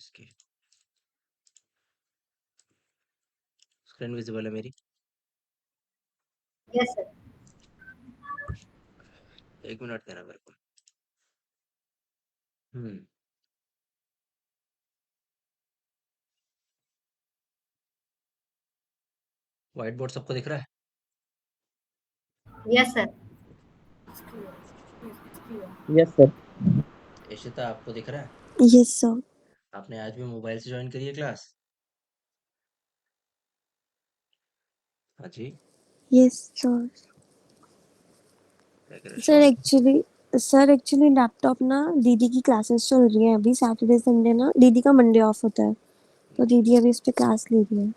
इसकी screen visible है मेरी? Yes sir. 1 मिनट देना मेरे को। व्हाइट बोर्ड सबको दिख रहा है? Yes sir. Yes sir. Ishita आपको दिख रहा है? Yes sir. आपने आज भी मोबाइल से ज्वाइन करी है क्लास? हाँ जी। Yes sir. क्या कर रहे हो? सर एक्चुअली लैपटॉप ना दीदी की क्लासेस चल रही हैं अभी सैटरडे संडे ना दीदी का मंडे ऑफ होता है तो दीदी अभी इस पे क्लास ले रही है।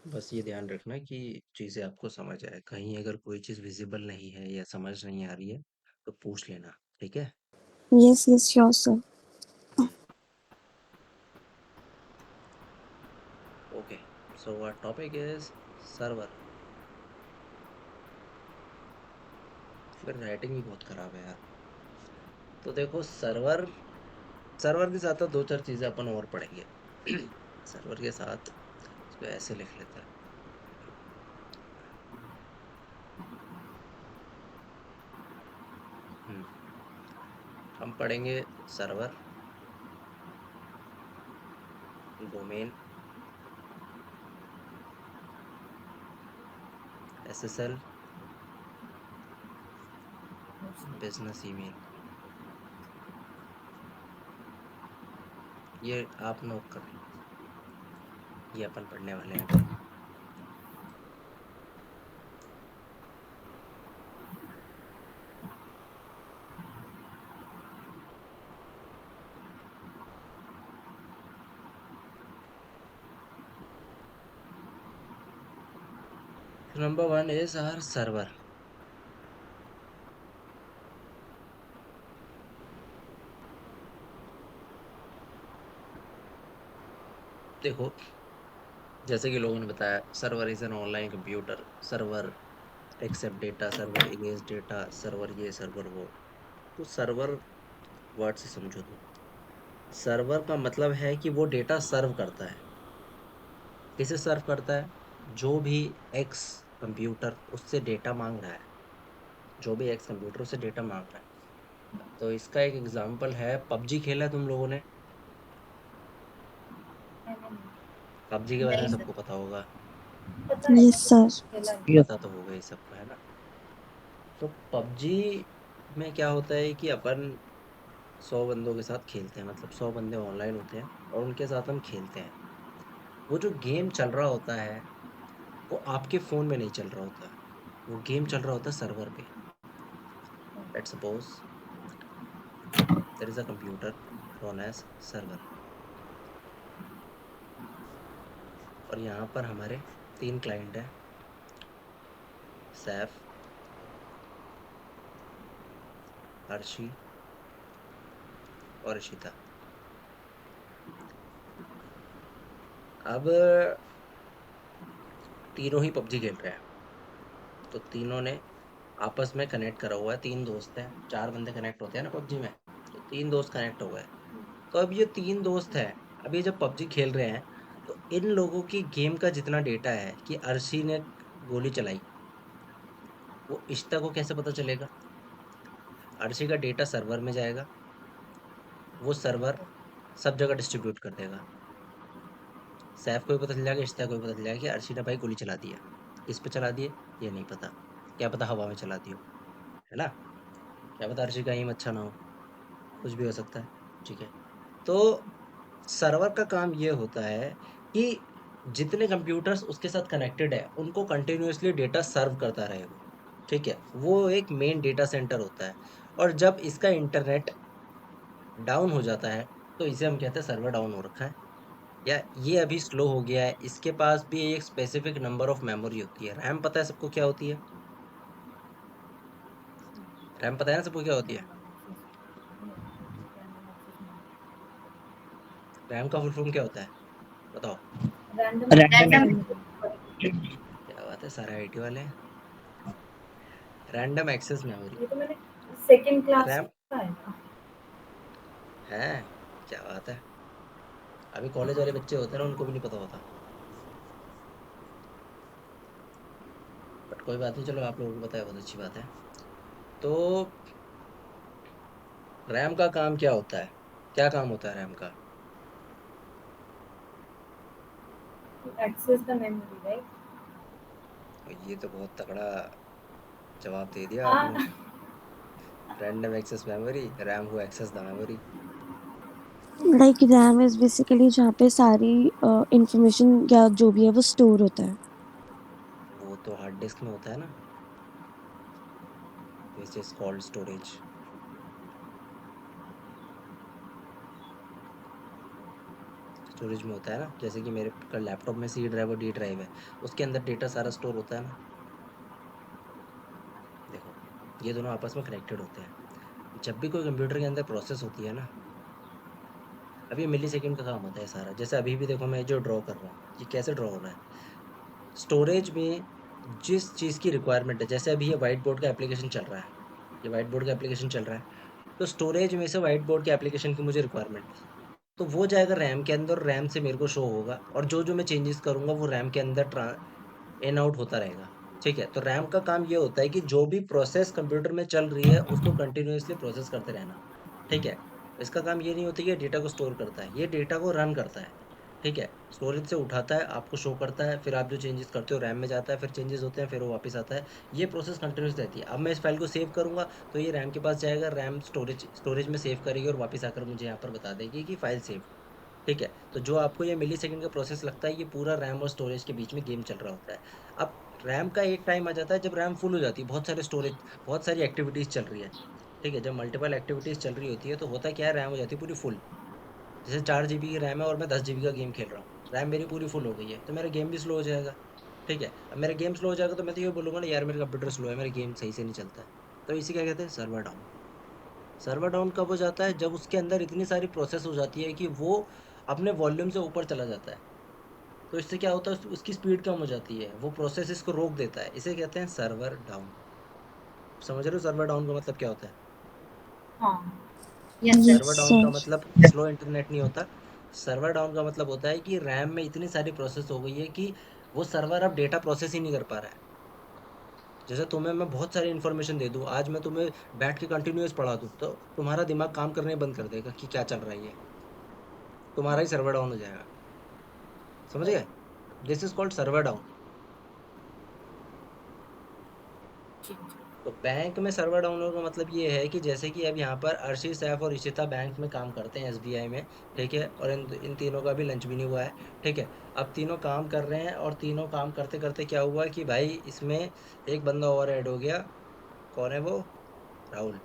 बस ये ध्यान रखना कि चीज़ें आपको समझ आए। कहीं अगर कोई चीज़ विजिबल नहीं है या समझ नहीं आ रही है तो पूछ लेना, ठीक है? Yes yes sure sir. Okay, so our topic is server. फिर राइटिंग भी बहुत खराब है यार। तो देखो सर्वर, सर्वर के साथ तो दो चार चीज़ें अपन और पढ़ेंगे। सर्वर के साथ इसको ऐसे लिख लेते हैं। हम्म, हम पढ़ेंगे server, domain, SSL, business email. ये आप नोट कर लो, ये अपन पढ़ने वाले हैं अभी। Number 1 is our server. देखो, जैसे कि लोगों ने बताया, server is an online computer, server accept data, server erase data, server ये सर्वर वो। तो सर्वर वर्ड से समझो तुम। सर्वर का मतलब है कि वो डेटा सर्व करता है। किसे सर्व करता है? जो भी एक्स कंप्यूटर उससे डेटा मांग रहा है, जो भी एक्स कंप्यूटर उससे डेटा मांग रहा है। तो इसका एक एग्जांपल है, पबजी खेला है तुम लोगों ने? पबजी के बारे में नहीं सर। सबको पता होगा। पता है यस सर। खेला है। यस। पता तो होगा ही सबको, है ना? तो पबजी में क्या होता है कि अपन 100 बंदों के साथ खेलते हैं, मतलब 100 बंदे ऑनलाइन होते हैं और उनके साथ हम खेलते हैं। वो जो गेम चल रहा होता है वो आपके फ़ोन में नहीं चल रहा होता है, वो गेम चल रहा होता है सर्वर पे। Let's suppose there is a computer known as server, और यहाँ पर हमारे 3 क्लाइंट हैं, सैफ, अर्शी और इशिता। अब तीनों ही पबजी खेल रहे हैं, तो तीनों ने आपस में कनेक्ट करा हुआ है। 3 दोस्त हैं, 4 बंदे कनेक्ट होते हैं ना पबजी में, तो 3 दोस्त कनेक्ट हो गए। तो अब ये 3 दोस्त हैं, अब ये जब पबजी खेल रहे हैं तो इन लोगों की गेम का जितना डेटा है कि अर्शी ने गोली चलाई, वो इशिता को कैसे पता चलेगा? अर्शी का डेटा सर्वर में जाएगा, वो सर्वर सब जगह डिस्ट्रीब्यूट कर देगा। सैफ को भी पता चल जाएगा, इशिता को भी पता चल जाएगा कि अर्शी ने भाई गोली चला दी है। किस पे चला दी है ये नहीं पता, क्या पता हवा में चला दी हो, है ना? क्या पता अर्शी का एम अच्छा ना हो, कुछ भी हो सकता है, ठीक है? तो सर्वर का काम ये होता है कि जितने कंप्यूटर्स उसके साथ कनेक्टेड है उनको कंटिन्यूअसली डेटा सर्व करता रहे वो, ठीक है? वो एक मेन डेटा सेंटर होता है, और जब इसका इंटरनेट डाउन हो जाता है तो इसे हम कहते हैं सर्वर डाउन हो रखा है, या ये अभी स्लो हो गया है। इसके पास भी एक स्पेसिफिक नंबर ऑफ मेमोरी होती है। रैम पता है सबको क्या होती है? रैम पता है ना सबको क्या होती है? रैम का फुल फॉर्म क्या होता है, बताओ? Random random. क्या बात है, सारे आईटी वाले हैं। Random access memory. ये तो मैंने सेकंड क्लास रैम का है ना। है, क्या बात है। अभी कॉलेज वाले बच्चे होते हैं ना, उनको भी नहीं पता होता, बट कोई बात नहीं, चलो आप लोगों को पता है, बहुत अच्छी बात है। तो रैम का काम क्या होता है, क्या काम होता है रैम का? To access the memory, right? ये तो बहुत तगड़ा जवाब दे दिया हाँ, आपने। Random access memory, RAM who access the memory. Like RAM is basically जहाँ पे सारी इंफॉर्मेशन या जो भी है वो स्टोर होता है। वो तो हार्ड डिस्क में होता है ना, which is called storage. Storage में होता है ना, जैसे कि मेरे लैपटॉप में सी ड्राइव और डी ड्राइव है, उसके अंदर डेटा सारा स्टोर होता है ना। देखो, ये दोनों आपस में कनेक्टेड होते हैं। जब भी कोई कंप्यूटर के अंदर प्रोसेस होती है ना, अब ये मिली सेकेंड का काम होता है सारा। जैसे अभी भी देखो, मैं जो ड्रॉ कर रहा हूँ, ये कैसे ड्रॉ हो रहा है? स्टोरेज में जिस चीज़ की रिक्वायरमेंट है, जैसे अभी ये व्हाइट बोर्ड का एप्लीकेशन चल रहा है, ये व्हाइट बोर्ड का एप्लीकेशन चल रहा है, तो स्टोरेज में से व्हाइट बोर्ड के एप्लीकेशन की मुझे रिक्वायरमेंट थी, तो वो जाएगा रैम के अंदर, रैम से मेरे को शो होगा, और जो जो मैं चेंजेस करूंगा वो रैम के अंदर इन आउट होता रहेगा। ठीक है, तो रैम का काम ये होता है कि जो भी प्रोसेस कंप्यूटर में चल रही है उसको कंटिन्यूअसली प्रोसेस करते रहना। ठीक है, इसका काम ये नहीं होता कि ये डेटा को स्टोर करता है, ये डेटा को रन करता है। ठीक है, स्टोरेज से उठाता है, आपको शो करता है, फिर आप जो चेंजेस करते हो रैम में जाता है, फिर चेंजेस होते हैं, फिर वो वापस आता है। ये प्रोसेस कंटिन्यूस रहती है। अब मैं इस फाइल को सेव करूंगा, तो ये रैम के पास जाएगा, रैम स्टोरेज में सेव करेगी और वापस आकर मुझे यहाँ पर बता देगी कि फाइल सेव। ठीक है, तो जो आपको ये मिलीसेकंड का प्रोसेस लगता है, ये पूरा रैम और स्टोरेज के बीच में गेम चल रहा होता है। अब रैम का एक टाइम आ जाता है जब रैम फुल हो जाती है, बहुत सारे स्टोरेज, बहुत सारी एक्टिविटीज चल रही है। ठीक है, जब मल्टीपल एक्टिविटीज चल रही होती है तो होता क्या है, रैम हो जाती है पूरी फुल। जैसे 4 GB की रैम है और मैं 10 GB का गेम खेल रहा हूँ, रैम मेरी पूरी फुल हो गई है, तो मेरा गेम भी स्लो हो जाएगा। ठीक है, अब मेरा गेम स्लो हो जाएगा तो मैं तो ये बोलूंगा ना, यार मेरा कंप्यूटर स्लो है, मेरा गेम सही से नहीं चलता है। तो इसी क्या कहते हैं, सर्वर डाउन। सर्वर डाउन कब हो जाता है? जब उसके अंदर इतनी सारी प्रोसेस हो जाती है कि वो अपने वॉल्यूम से ऊपर चला जाता है। तो इससे क्या होता है, उसकी स्पीड कम हो जाती है, वो प्रोसेस इसको रोक देता है, इसे कहते हैं सर्वर डाउन। समझ रहे हो सर्वर डाउन का मतलब क्या होता है? हाँ, यस सर्वर डाउन का सर। मतलब स्लो इंटरनेट नहीं होता। सर्वर डाउन का मतलब होता है कि रैम में इतनी सारी प्रोसेस हो गई है कि वो सर्वर अब डेटा प्रोसेस ही नहीं कर पा रहा है। जैसे तुम्हें मैं बहुत सारी इन्फॉर्मेशन दे दूं, आज मैं तुम्हें बैठ के कंटिन्यूअस पढ़ा दूं, तो तुम्हारा दिमाग काम करने बंद कर देगा कि क्या चल रहा है ये, तुम्हारा ही सर्वर डाउन हो जाएगा। समझ गए? This is called server down. तो बैंक में सर्वर डाउन होने का मतलब ये है कि जैसे कि अब यहाँ पर अर्शी सैफ और इशिता बैंक में काम करते हैं, एसबीआई में। ठीक है, और इन इन तीनों का भी लंच भी नहीं हुआ है। ठीक है, अब तीनों काम कर रहे हैं, और तीनों काम करते करते क्या हुआ कि भाई इसमें एक बंदा और ऐड हो गया। कौन है वो? राहुल।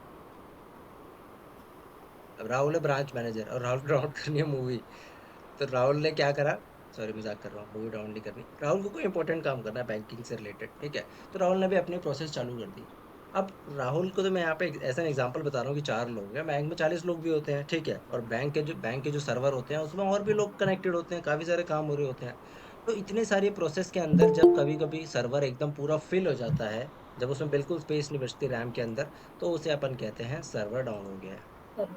अब राहुल है ब्रांच मैनेजर, और राहुल डाउनलोड करनी है मूवी। तो राहुल ने क्या करा, सॉरी मजाक कर रहा हूँ, मूवी डाउनलोड नहीं करनी, राहुल को कोई इंपॉर्टेंट काम करना है बैंकिंग से रिलेटेड। ठीक है, तो राहुल ने भी अपनी प्रोसेस चालू कर दी। अब राहुल को तो मैं यहाँ पे ऐसा एग्जांपल बता रहा हूँ कि 4 लोग हैं, बैंक में 40 लोग भी होते हैं। ठीक है, और बैंक के जो सर्वर होते हैं उसमें और भी लोग कनेक्टेड होते हैं, काफी सारे काम हो रहे होते हैं। तो इतने सारे प्रोसेस के अंदर जब कभी कभी सर्वर एकदम पूरा फिल हो जाता है, जब उसमें बिल्कुल स्पेस नहीं बचती रैम के अंदर, तो उसे अपन कहते हैं सर्वर डाउन हो गया है।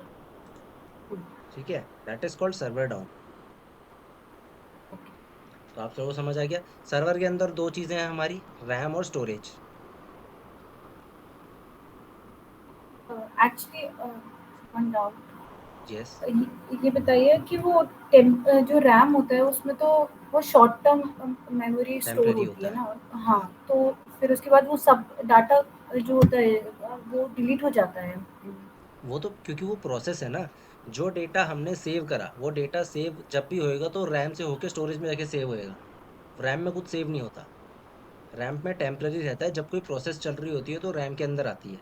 ठीक है, that is called server down. तो आप सबको समझ आ गया? सर्वर के अंदर दो चीजें हैं हमारी, रैम और storage. Actually one doubt, yes. ये बताइए कि वो जो रैम होता है उसमें तो वो short term memory store temporary होती होता है है। ना। हाँ, हाँ, तो फिर उसके बाद वो सब डाटा जो होता है वो डिलीट हो जाता है। वो तो क्योंकि वो प्रोसेस है ना, जो डेटा हमने सेव करा वो डेटा सेव जब भी होएगा तो रैम से होके स्टोरेज में जाके सेव होएगा। रैम में कुछ सेव नहीं होता। रैम में टेम्पररी रहता है, जब कोई प्रोसेस चल रही होती है तो रैम के अंदर आती है,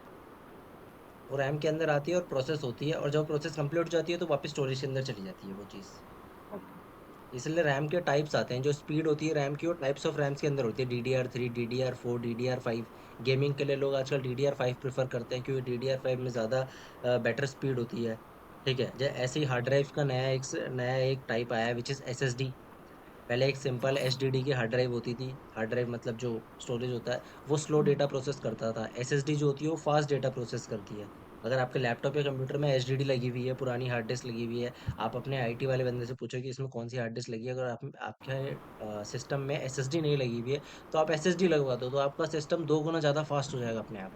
वो रैम के अंदर आती है और प्रोसेस होती है, और जब प्रोसेस कंप्लीट हो जाती है तो वापस स्टोरेज के अंदर चली जाती है वो चीज़। इसलिए रैम के टाइप्स आते हैं, जो स्पीड होती है रैम की वो टाइप्स ऑफ रैम्स के अंदर होती है, DDR3, DDR4, DDR5। गेमिंग के लिए लोग आजकल DDR5 प्रेफर करते हैं, क्योंकि DDR5 में ज़्यादा बेटर स्पीड होती है। ठीक है, जैसे ऐसे ही हार्ड ड्राइव का नया एक टाइप आया है, विच इज़ SSD। पहले एक सिंपल HDD की हार्ड ड्राइव होती थी, हार्ड ड्राइव मतलब जो स्टोरेज होता है, वो स्लो डेटा प्रोसेस करता था। SSD जो होती है वो फास्ट डेटा प्रोसेस करती है। अगर आपके लैपटॉप या कंप्यूटर में एचडीडी लगी हुई है, पुरानी हार्ड डिस्क लगी हुई है, आप अपने आईटी वाले बंदे से पूछो कि इसमें कौन सी हार्ड डिस्क लगी है। अगर आपके सिस्टम में एसएसडी नहीं लगी हुई है तो आप एसएसडी लगवा दो, तो आपका सिस्टम 2 गुना ज़्यादा फास्ट हो जाएगा अपने आप।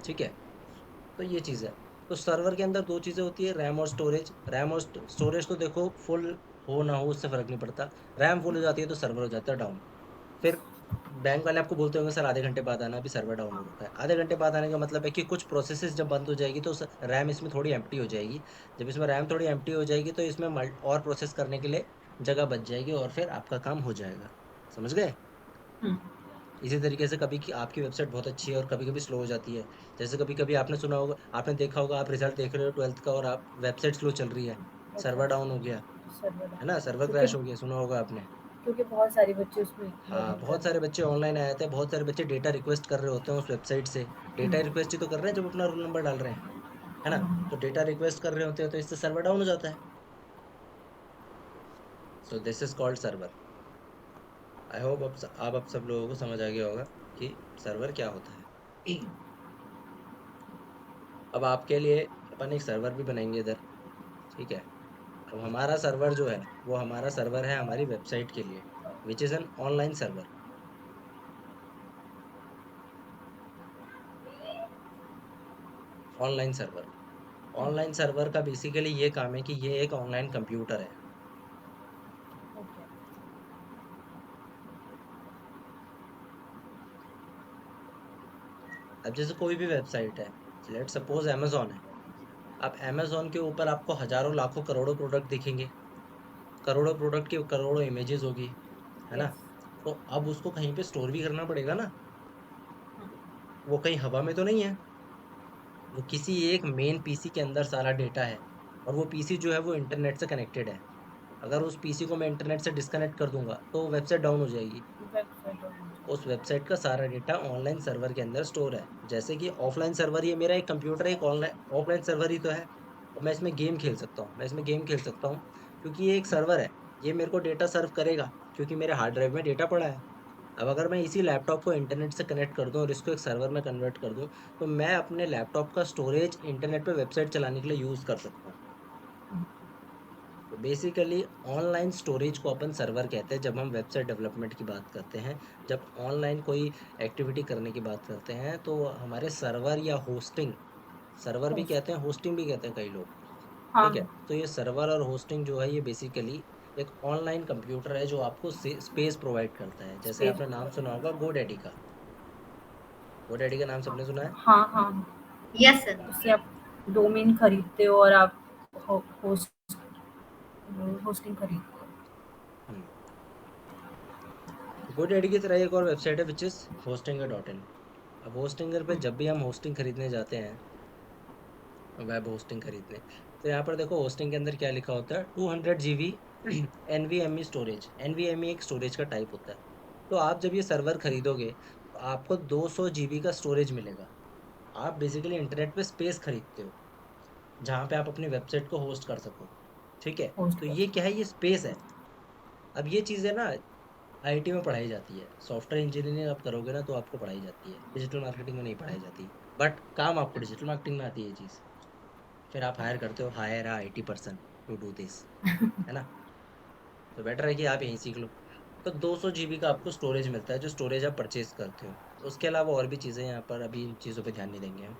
ठीक है, तो ये चीज़ है। तो सर्वर के अंदर 2 चीज़ें होती है, रैम और स्टोरेज। रैम और स्टोरेज तो देखो फुल हो ना हो उससे फ़र्क नहीं पड़ता। रैम फुल हो जाती है तो सर्वर हो जाता है डाउन। फिर बैंक वाले आपको बोलते होंगे सर आधे घंटे बाद आना, अभी सर्वर डाउन हो रखा है। आधे घंटे बाद आने का मतलब है कि कुछ प्रोसेसेस जब बंद हो जाएगी तो रैम इसमें थोड़ी एम्प्टी हो जाएगी। जब इसमें रैम थोड़ी एम्प्टी हो जाएगी तो इसमें और प्रोसेस करने के लिए जगह बच जाएगी और फिर आपका काम हो जाएगा। समझ गए? हम्म, इसी तरीके से कभी की आपकी वेबसाइट बहुत अच्छी है और कभी कभी स्लो हो जाती है। जैसे कभी कभी आपने सुना होगा, आपने देखा होगा, आप रिजल्ट देख रहे हो 12th का और आप वेबसाइट स्लो चल रही है, सर्वर डाउन हो गया, सर्वर है ना, सर्वर क्योंकि क्रैश हो गया, सुना होगा आपने। क्योंकि बहुत सारे बच्चे उसमें हाँ, लॉगिन कर बहुत रहे सारे हैं। बच्चे ऑनलाइन आए थे, बहुत सारे बच्चे डेटा रिक्वेस्ट कर रहे होते हैं उस वेबसाइट से। डेटा रिक्वेस्ट ही तो कर रहे हैं जब अपना रोल नंबर डाल रहे हैं, है ना। तो डेटा रिक्वेस्ट कर रहे होते हैं तो इससे सर्वर डाउन हो जाता है। So this is called server. I hope अब सब लोगों को समझ आ गया होगा कि सर्वर क्या होता है। अब आपके लिए अपन एक सर्वर भी बनाएंगे इधर, ठीक है। अब हमारा सर्वर जो है वो हमारा सर्वर है हमारी वेबसाइट के लिए, which is an online server. Online server, online server का बेसिकली ये काम है कि ये एक ऑनलाइन कंप्यूटर है। ओके। अब जैसे कोई भी वेबसाइट है, लेट सपोज अमेजोन है। अब अमेजोन के ऊपर आपको हजारों लाखों करोड़ों प्रोडक्ट दिखेंगे, करोड़ों प्रोडक्ट की करोड़ों इमेजेस होगी, है ना। यस। तो अब उसको कहीं पे स्टोर भी करना पड़ेगा ना, वो कहीं हवा में तो नहीं है। वो किसी एक मेन पीसी के अंदर सारा डेटा है, और वो पीसी जो है वो इंटरनेट से कनेक्टेड है। अगर उस पीसी को मैं इंटरनेट से डिस्कनेक्ट कर दूंगा तो वेबसाइट डाउन हो जाएगी। वेबसाइट उस वेबसाइट का सारा डेटा ऑनलाइन सर्वर के अंदर स्टोर है। जैसे कि ऑफलाइन सर्वर, ये मेरा एक कंप्यूटर एक ऑनलाइन ऑफलाइन सर्वर ही तो है। और मैं इसमें गेम खेल सकता हूँ, मैं इसमें गेम खेल सकता हूँ क्योंकि ये एक सर्वर है। ये मेरे को डेटा सर्व करेगा क्योंकि मेरे हार्ड ड्राइव में डेटा पड़ा है। अब अगर मैं इसी लैपटॉप को इंटरनेट से कनेक्ट कर दूं और इसको एक सर्वर में कन्वर्ट कर दूं, तो मैं अपने लैपटॉप का स्टोरेज इंटरनेट पे वेबसाइट चलाने के लिए यूज़ कर सकता हूँ। तो बेसिकली ऑनलाइन स्टोरेज को अपन सर्वर कहते हैं जब हम वेबसाइट डेवलपमेंट की बात करते हैं। जब ऑनलाइन कोई एक्टिविटी करने की बात करते हैं तो हमारे सर्वर या होस्टिंग, सर्वर भी कहते हैं होस्टिंग भी कहते हैं कई लोग, हाँ ठीक है। तो ये सर्वर और होस्टिंग जो है ये बेसिकली एक ऑनलाइन कंप्यूटर है जो आपको स्पेस प्रोवाइड करता है। जैसे स्पेस आपने नाम सुना होगा गोडैडी का, गोडैडी का नाम सबने सुना है। हाँ हाँ। Yes sir. उससे आप डोमेन खरीदते हो और आप होस्टिंग खरीदते हो। हम्म, गोडैडी की तरह एक और वेबसाइट है विच इज़ hostingr.in। अब होस्टिंगर पे जब भी हम होस्टिंग खरीदने जाते हैं, वेब होस्टिंग खरीदने, तो यहाँ पर देखो होस्टिंग के अंदर क्या लिखा होता है, 200 GB NVMe स्टोरेज। NVMe एक स्टोरेज का टाइप होता है। तो आप जब ये सर्वर खरीदोगे तो आपको 200 GB का स्टोरेज मिलेगा। आप बेसिकली इंटरनेट पे स्पेस खरीदते हो जहाँ पे आप अपनी वेबसाइट को होस्ट कर सको, ठीक है। होस्ट तो कर ये क्या है, ये स्पेस है। अब ये चीज़ें ना आईटी में पढ़ाई जाती है, सॉफ्टवेयर इंजीनियरिंग आप करोगे ना तो आपको पढ़ाई जाती है, डिजिटल मार्केटिंग में नहीं पढ़ाई जाती। बट काम आपको डिजिटल मार्केटिंग में आती है ये चीज़। फिर आप हायर करते हो, hire IT person to do this, है ना। तो बेटर है कि आप यहीं सीख लो। तो 200 GB का आपको स्टोरेज मिलता है जो स्टोरेज आप परचेज करते हो। उसके अलावा और भी चीज़ें यहाँ पर, अभी इन चीज़ों पे ध्यान नहीं देंगे हम।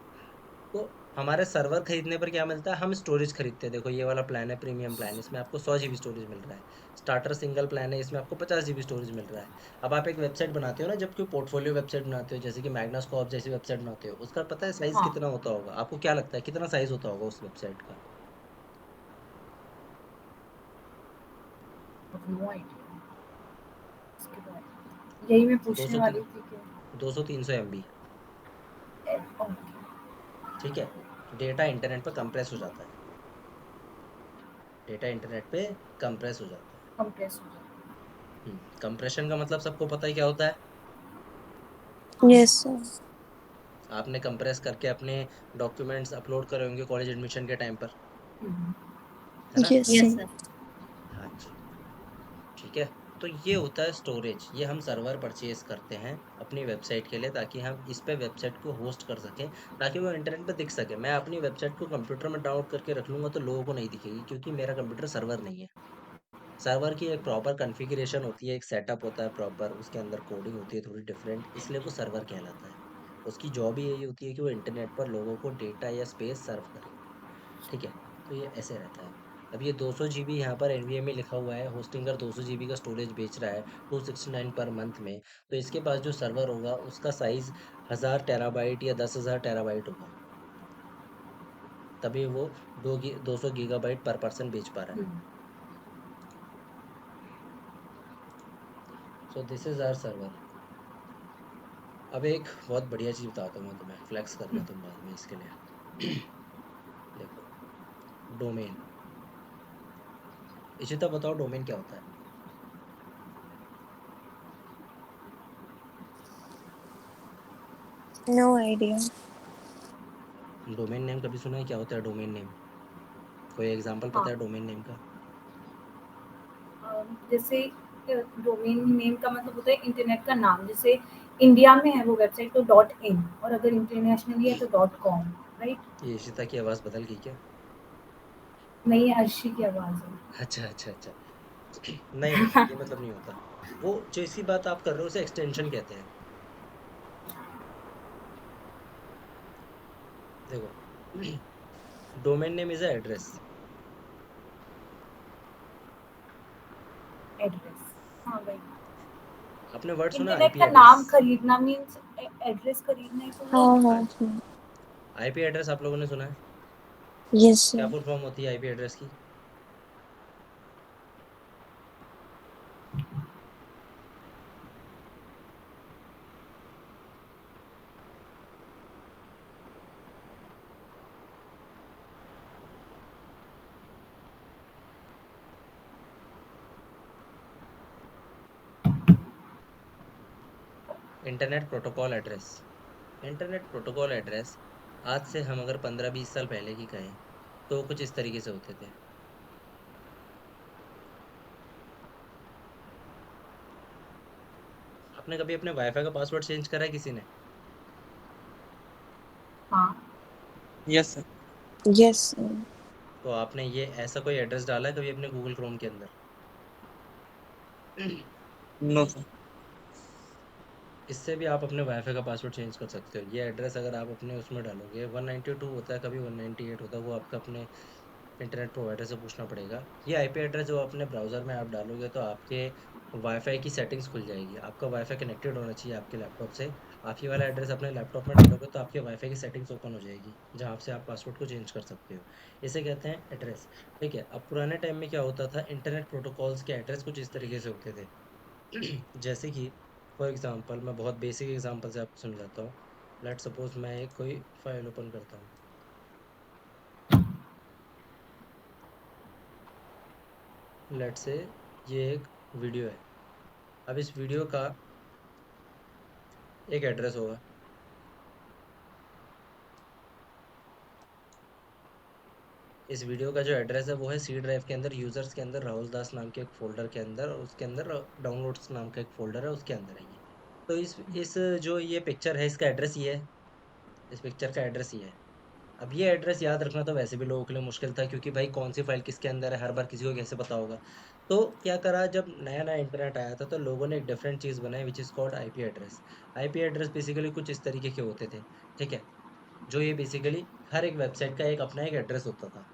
तो हमारे सर्वर खरीदने पर क्या मिलता है, हम स्टोरेज खरीदते हैं। देखो ये वाला प्लान है प्रीमियम प्लान, इसमें आपको 100 GB स्टोरेज मिल रहा है। स्टार्टर सिंगल प्लान है, इसमें आपको 50 GB स्टोरेज मिल रहा है। अब आप एक वेबसाइट बनाते हो ना, जब कोई पोर्टफोलियो वेबसाइट बनाते हो जैसे कि मैग्नास्कॉप जैसी वेबसाइट बनाते हो, उसका पता है साइज हाँ। कितना होता होगा, आपको क्या लगता है कितना साइज होता होगा उस वेबसाइट का। No idea. इसके बाद यही मैं दो पूछने सौ वाली थी कि 200-300 MB, ओके। ठीक है। डेटा इंटरनेट पर कंप्रेस हो जाता है, डेटा इंटरनेट पे कंप्रेस हो जाता है। कंप्रेस हो जाता कंप्रेशन का मतलब सबको पता है क्या होता है। है। Yes sir. आपने कंप्रेस करके अपने डॉक्यूमेंट्स अपलोड करे होंगे कॉलेज एडमिशन के टाइम पर, हम्म, है ना। Yes yes sir. सर। हाँ जी, ठीक है। तो ये होता है स्टोरेज। ये हम सर्वर परचेज करते हैं अपनी वेबसाइट के लिए, ताकि हम इस पे वेबसाइट को होस्ट कर सकें, ताकि वो इंटरनेट पे दिख सके। मैं अपनी वेबसाइट को कंप्यूटर में डाउनलोड करके रख लूँगा तो लोगों को नहीं दिखेगी, क्योंकि मेरा कंप्यूटर सर्वर नहीं है। सर्वर की एक प्रॉपर कॉन्फ़िगरेशन होती है, एक सेटअप होता है प्रॉपर, उसके अंदर कोडिंग होती है थोड़ी डिफरेंट, इसलिए वो सर्वर कहलाता है। उसकी जॉब ही यही होती है कि वो इंटरनेट पर लोगों को डेटा या स्पेस सर्व करे। ठीक है? तो ये ऐसे रहता है। अब ये 200 जीबी यहाँ पर एनवीएमई लिखा हुआ है, होस्टिंगर 200 जीबी का स्टोरेज बेच रहा है 269 पर मंथ में, तो इसके पास जो सर्वर होगा उसका साइज़ 1000 टेराबाइट या 10,000 टेराबाइट होगा। तभी वो 200 गीगाबाइट पर पर्सन बेच पा रहा है। So this is our server. अब एक बहुत बढ़िया चीज़ बताता हूँ मैं तुम्हें, फ्लेक्स करना तुम बाद में इसके लिए। देखो, डोमेन। इशिता बताओ डोमेन क्या होता है? No idea. डोमेन नेम कभी सुना है? क्या होता है डोमेन नेम? कोई एग्जांपल पता हाँ, है डोमेन नेम का? जैसे डोमेन नेम का मतलब होता है इंटरनेट का नाम। जैसे इंडिया में है वो वेबसाइट तो डॉट इन, और अगर इंटरनेशनली है तो डॉट कॉम, राइट? ये इशिता की आवाज़ बदल गई क्या? नहीं, अर्शी की आवाज़ है। अच्छा, अच्छा, अच्छा। नहीं, नहीं, ये मतलब नहीं होता। वो जैसी बात आप कर रहे हो उसे एक्सटेंशन कहते हैं। देखो, domain name is a address. Address, हाँ भाई। आपने वर्ड सुना इंटरनेट आईपी का एड्रेस? नाम खरीदना मीन्स एड्रेस खरीदना ही तो हाँ हुआ। हाँ हाँ। आईपी एड्रेस आप लोगों ने सुना है? यस क्या सर। फुल फॉर्म होती है आईपी एड्रेस की? Internet protocol address. Internet protocol address आज से हम अगर 15-20 साल पहले की कहें तो कुछ इस तरीके से होते थे। आपने कभी अपने वाईफाई का पासवर्ड चेंज करा है किसी ने? हाँ। Yes sir. Yes sir. तो आपने ये ऐसा कोई एड्रेस डाला है कभी अपने गूगल क्रोम के अंदर? No sir. इससे भी आप अपने वाईफाई का पासवर्ड चेंज कर सकते हो। ये एड्रेस अगर आप अपने उसमें डालोगे, 192 होता है, कभी 198 होता है, वो आपका अपने इंटरनेट प्रोवाइडर से पूछना पड़ेगा। ये आईपी एड्रेस जो अपने ब्राउज़र में आप डालोगे तो आपके वाईफाई की सेटिंग्स खुल जाएगी। आपका वाईफाई कनेक्टेड होना चाहिए आपके लैपटॉप से। आप ये वाला एड्रेस अपने लैपटॉप में डालोगे तो आपके वाईफाई की सेटिंग्स ओपन हो जाएगी, जहाँ से आप पासवर्ड को चेंज कर सकते हो। इसे कहते हैं एड्रेस। ठीक है? अब पुराने टाइम में क्या होता था, इंटरनेट प्रोटोकॉल्स के एड्रेस कुछ इस तरीके से होते थे। जैसे कि फॉर एग्जांपल, मैं बहुत बेसिक एग्जांपल से आपको समझाता हूँ। लेट सपोज मैं एक कोई फाइल ओपन करता हूँ। लेट से ये एक वीडियो है। अब इस वीडियो का एक एड्रेस होगा। इस वीडियो का जो एड्रेस है वो है सी ड्राइव के अंदर, यूजर्स के अंदर, राहुल दास नाम के एक फोल्डर के अंदर, और उसके अंदर डाउनलोड्स नाम का एक फोल्डर है, उसके अंदर है ये। तो इस जो ये पिक्चर है इसका एड्रेस ये है। इस पिक्चर का एड्रेस ये है। अब ये एड्रेस याद रखना तो वैसे भी लोगों के लिए मुश्किल था, क्योंकि भाई कौन सी फाइल किसके अंदर है हर बार किसी को कैसे पता होगा। तो क्या करा, जब नया नया इंटरनेट आया था तो लोगों ने एक डिफरेंट चीज़ बनाई which is called IP address. IP address basically कुछ इस तरीके के होते थे। ठीक है? जो ये बेसिकली हर एक वेबसाइट का एक अपना एक एड्रेस होता था।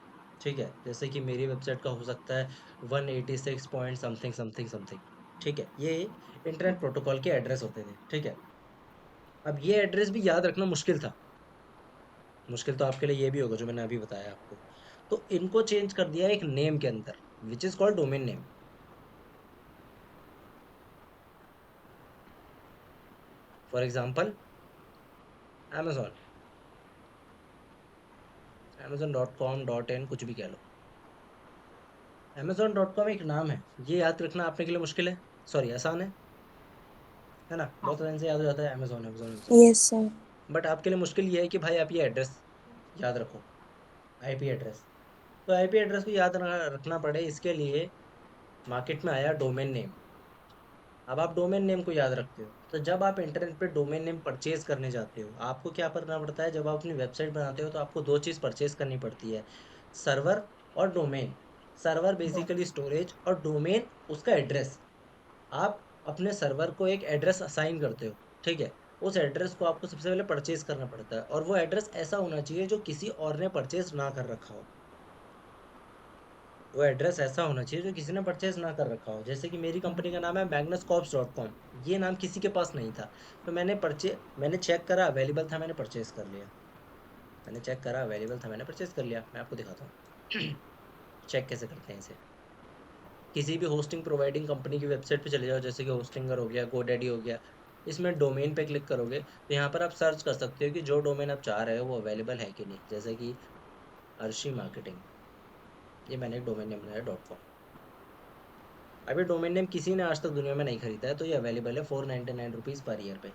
ठीक है? जैसे कि मेरी वेबसाइट का हो सकता है 186 पॉइंट समथिंग समथिंग समथिंग। ठीक है? ये इंटरनेट प्रोटोकॉल के एड्रेस होते थे। ठीक है? अब ये एड्रेस भी याद रखना मुश्किल था। मुश्किल तो आपके लिए ये भी होगा जो मैंने अभी बताया आपको। तो इनको चेंज कर दिया एक नेम के अंदर, which is called domain name. For example, amazon, amazon.com.in, कुछ भी कह लो। amazon.com एक नाम है, ये याद रखना आपने के लिए मुश्किल है, सॉरी आसान है ना? हाँ। बहुत आसान से याद हो जाता है Amazon Amazon Amazon. Yes sir. But आपके लिए मुश्किल ये है कि भाई आप ये एड्रेस याद रखो, आईपी एड्रेस। तो आईपी एड्रेस को याद रखना पड़े, इसके लिए मार्केट में आया डोमेन नेम। अब आप डोमेन नेम को याद रखते हो, तो जब आप इंटरनेट पे डोमेन नेम परचेज करने जाते हो, आपको क्या करना पड़ता है? जब आप अपनी वेबसाइट बनाते हो तो आपको दो चीज़ परचेज करनी पड़ती है, सर्वर और डोमेन। सर्वर बेसिकली स्टोरेज और डोमेन उसका एड्रेस। आप अपने सर्वर को एक एड्रेस असाइन करते हो, ठीक है? उस एड्रेस को आपको सबसे पहले परचेज करना पड़ता है, और वो एड्रेस ऐसा होना चाहिए जो किसी और ने परचेज ना कर रखा हो। वो एड्रेस ऐसा होना चाहिए जो किसी ने परचेज ना कर रखा हो। जैसे कि मेरी कंपनी का नाम है magnuscorps.com, ये नाम किसी के पास नहीं था, तो मैंने चेक करा, अवेलेबल था, मैंने परचेज कर लिया। मैंने चेक करा, अवेलेबल था, मैंने परचेज कर लिया। मैं आपको दिखाता हूँ चेक कैसे करते हैं इसे। किसी भी होस्टिंग प्रोवाइडिंग कंपनी की वेबसाइट पे चले जाओ, जैसे कि होस्टिंगर हो गया, गोडैडी हो गया। इसमें डोमेन पे क्लिक करोगे तो यहाँ पर आप सर्च कर सकते हो कि जो डोमेन आप चाह रहे हो वो अवेलेबल है कि नहीं। जैसे कि अर्शी मार्केटिंग, ये मैंने एक डोमेन नेम बनाया .com। अभी डोमेन नेम किसी ने आज तक दुनिया में नहीं खरीदा है, तो ये अवेलेबल है 499 रुपीज़ पर ईयर पे।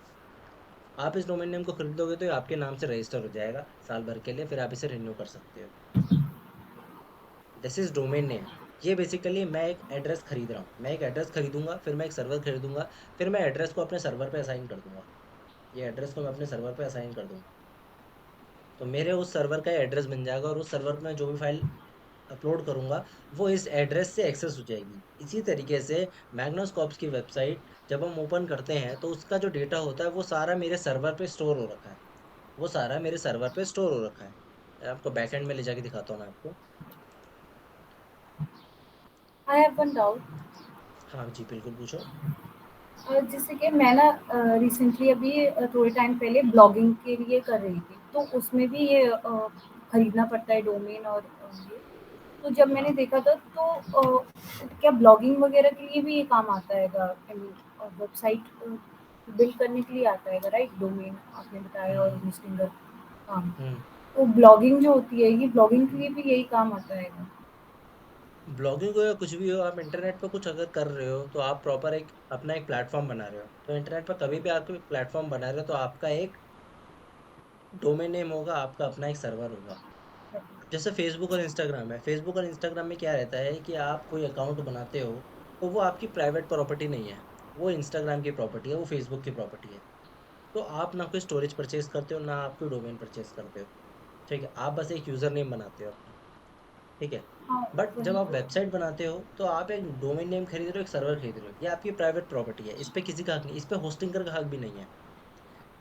आप इस डोमेन नेम को खरीदोगे तो ये आपके नाम से रजिस्टर हो जाएगा साल भर के लिए, फिर आप इसे रिन्यू कर सकते हो। This is domain name. ये बेसिकली मैं एक एड्रेस खरीद रहा हूँ, मैं एक एड्रेस खरीदूंगा, फिर मैं एक सर्वर खरीदूंगा, फिर मैं एड्रेस को अपने सर्वर पे असाइन कर दूंगा। ये एड्रेस को मैं अपने सर्वर पे असाइन कर दूंगा, तो मेरे उस सर्वर का एड्रेस बन जाएगा, और उस सर्वर पे मैं जो भी फाइल अपलोड करूंगा वो इस एड्रेस से एक्सेस हो जाएगी। इसी तरीके से मैग्नोस्कोप्स की वेबसाइट जब हम ओपन करते हैं तो उसका जो डेटा होता है वो सारा मेरे सर्वर पे स्टोर हो रखा है। वो सारा मेरे सर्वर पे स्टोर हो रखा है। मैं आपको बैकएंड में ले जाके दिखाता हूँ मैं आपको। I have one doubt. हाँ जी, बिल्कुल पूछो। जैसे कि मैं ना रिसेंटली अभी थोड़े टाइम पहले ब्लॉगिंग के लिए कर रही थी, तो उसमें भी ये खरीदना पड़ता है डोमेन और ये। तो जब मैंने हाँ। देखा था तो क्या ब्लॉगिंग वगैरह के लिए भी ये काम आता है? वेबसाइट बिल्ड करने के लिए आता है राइट? डोमेन आपने बताया और हम्म। होस्टिंग का काम। हम्म। तो ब्लॉगिंग जो होती है ये ब्लॉगिंग के लिए भी यही काम आता है? ब्लॉगिंग हो या कुछ भी हो, आप इंटरनेट पर कुछ अगर कर रहे हो तो आप प्रॉपर एक अपना एक प्लेटफॉर्म बना रहे हो। तो इंटरनेट पर कभी भी आप कोई प्लेटफॉर्म बना रहे हो तो आपका एक डोमेन नेम होगा, आपका अपना एक सर्वर होगा। जैसे फेसबुक और इंस्टाग्राम है, फेसबुक और इंस्टाग्राम में क्या रहता है कि आप कोई अकाउंट बनाते हो तो वो आपकी प्राइवेट प्रॉपर्टी नहीं है, वो इंस्टाग्राम की प्रॉपर्टी है, वो फेसबुक की प्रॉपर्टी है। तो आप ना कोई स्टोरेज परचेज करते हो, ना आप कोई डोमेन परचेज करते हो, ठीक है? आप बस एक यूज़र नेम बनाते हो अपना, ठीक है? हाँ, बट वही जब आप तो। वेबसाइट बनाते हो तो आप एक डोमेन नेम खरीद रहे हो, एक सर्वर खरीद रहे हो, ये आपकी प्राइवेट प्रॉपर्टी है, इस पे किसी का हक नहीं, इस पे होस्टिंगर का हक भी नहीं है।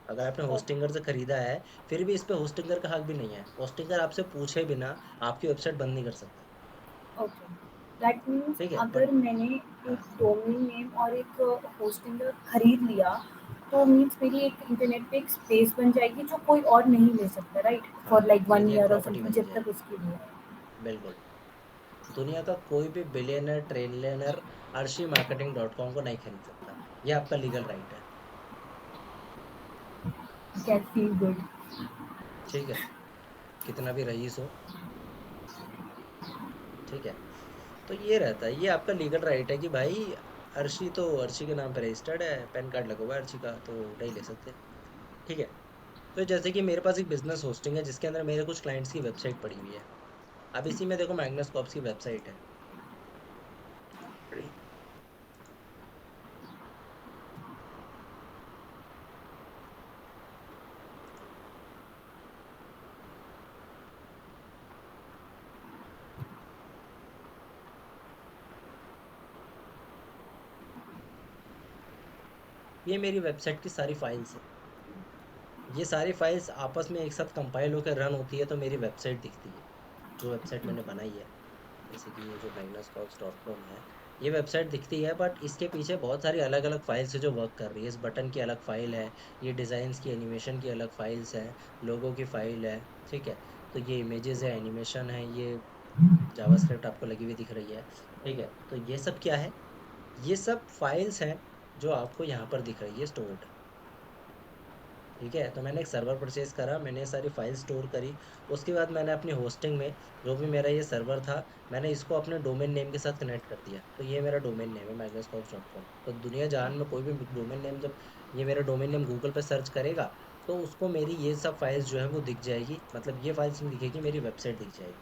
अगर आपने होस्टिंगर से खरीदा है, फिर भी इस पे होस्टिंगर का हक भी नहीं है। होस्टिंगर आपसे पूछे बिना आपकी वेबसाइट बंद नहीं कर सकता, ओके, दैट मीन्स ठीक है? अगर बट मैंने हाँ, एक डोमेन नेम और एक होस्टिंग खरीद लिया, तो मीन्स मेरी एक इंटरनेट पे एक स्पेस बन जाएगी जो कोई और नहीं ले सकता राइट? फॉर हाँ, लाइक वन मेरी एक ईयर और प्रॉपर्टी समथिंग, बन जब तक जाएगी। उसकी वो है। बिल्कुल। दुनिया का कोई भी billionaire trillionaire Arshi marketing .com को नहीं खरीद सकता, ये आपका लीगल राइट है, कैन फील गुड। ठीक है? कितना भी रईस हो, ठीक है? तो ये रहता है, ये आपका लीगल राइट है कि भाई अर्शी तो अर्शी के नाम पे रजिस्टर्ड है, पैन कार्ड लगा हुआ है अर्शी का, तो नहीं ले सकते, ठीक है? तो जैसे कि मेरे पास एक बिजनेस होस्टिंग है जिसके अंदर मेरे कुछ क्लाइंट्स की वेबसाइट पड़ी हुई है। अब इसी में देखो मैग्नस कॉर्प्स की वेबसाइट है। ये मेरी वेबसाइट की सारी फाइल्स है। ये सारी फाइल्स आपस में एक साथ कंपाइल होकर रन होती है तो मेरी वेबसाइट दिखती है, जो वेबसाइट मैंने बनाई है। जैसे कि ये जो magnuscorps.com है, ये वेबसाइट दिखती है, बट इसके पीछे बहुत सारी अलग अलग फाइल्स है जो वर्क कर रही है। इस बटन की अलग फाइल है, ये डिज़ाइंस की एनिमेशन की अलग फाइल्स है, लोगो की फाइल है, ठीक है? तो ये इमेजेस है, एनिमेशन है, ये जावास्क्रिप्ट आपको लगी हुई दिख रही है, ठीक है? तो ये सब क्या है? ये सब फाइल्स हैं जो आपको यहाँ पर दिख रही है स्टोर्ड, ठीक है? तो मैंने एक सर्वर परचेज करा, मैंने ये सारी फाइल स्टोर करी। उसके बाद मैंने अपनी होस्टिंग में जो भी मेरा ये सर्वर था, मैंने इसको अपने डोमेन नेम के साथ कनेक्ट कर दिया, तो ये मेरा डोमेन नेम है magnuscorps.com। तो दुनिया जहान में कोई भी डोमेन नेम, जब ये मेरा डोमेन नेम गूगल पे सर्च करेगा तो उसको मेरी ये सब फाइल्स जो है वो दिख जाएगी, मतलब ये फाइल्स नहीं दिखेगी, मेरी वेबसाइट दिख जाएगी,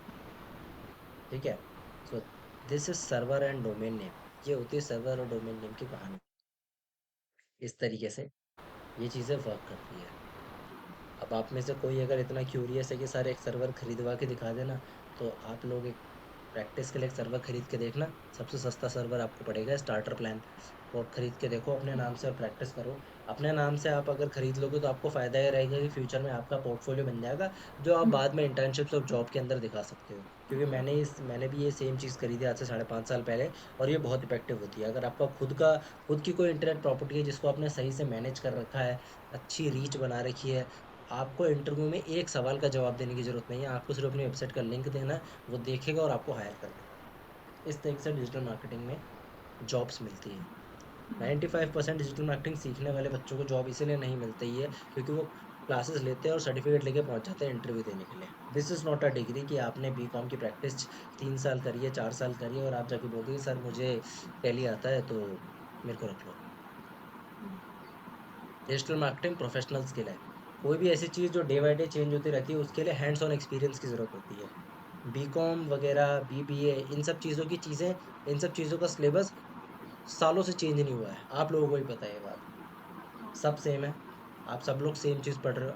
ठीक है? So this is server and domain name. ये होती है सर्वर और डोमेन नेम की कहानी। इस तरीके से ये चीज़ें वर्क करती है। अब आप में से कोई अगर इतना क्यूरियस है कि सर एक सर्वर खरीदवा के दिखा देना, तो आप लोग एक प्रैक्टिस के लिए एक सर्वर खरीद के देखना। सबसे सस्ता सर्वर आपको पड़ेगा स्टार्टर प्लान, वो आप खरीद के देखो अपने नाम से और प्रैक्टिस करो। अपने नाम से आप अगर खरीद लोगे तो आपको फ़ायदा ये रहेगा कि फ्यूचर में आपका पोर्टफोलियो बन जाएगा, जो आप बाद में इंटर्नशिप्स और जॉब के अंदर दिखा सकते हो। क्योंकि मैंने भी ये सेम चीज़ खरीदी आज से 5.5 साल पहले, और ये बहुत इफेक्टिव होती है। अगर आपका खुद की कोई इंटरनेट प्रॉपर्टी है जिसको आपने सही से मैनेज कर रखा है, अच्छी रीच बना रखी है, आपको इंटरव्यू में एक सवाल का जवाब देने की ज़रूरत नहीं है। आपको सिर्फ अपनी वेबसाइट का लिंक देना है, वो देखेगा और आपको हायर कर लेगा। इस तरीके से डिजिटल मार्केटिंग में जॉब्स मिलती है। 95% डिजिटल मार्केटिंग सीखने वाले बच्चों को जॉब इसीलिए नहीं मिलती है क्योंकि वो क्लासेस लेते हैं और सर्टिफिकेट लेके पहुंच जाते हैं इंटरव्यू देने के लिए। This is not a degree कि आपने बीकॉम की प्रैक्टिस 3 साल करी है, 4 साल करी है और आप जाके बोल दिए सर मुझे टैली आता है तो मेरे को रख लो। डिजिटल मार्केटिंग प्रोफेशनल स्किल है। कोई भी ऐसी चीज़ जो डे बाय डे चेंज होती रहती है उसके लिए हैंड्स ऑन एक्सपीरियंस की ज़रूरत होती है। बीकॉम वगैरह, बीबीए, इन सब चीज़ों का सिलेबस सालों से चेंज नहीं हुआ है। आप लोगों को ही पता है ये बात। सब सेम है। आप सब लोग सेम चीज़ पढ़ रहे हो।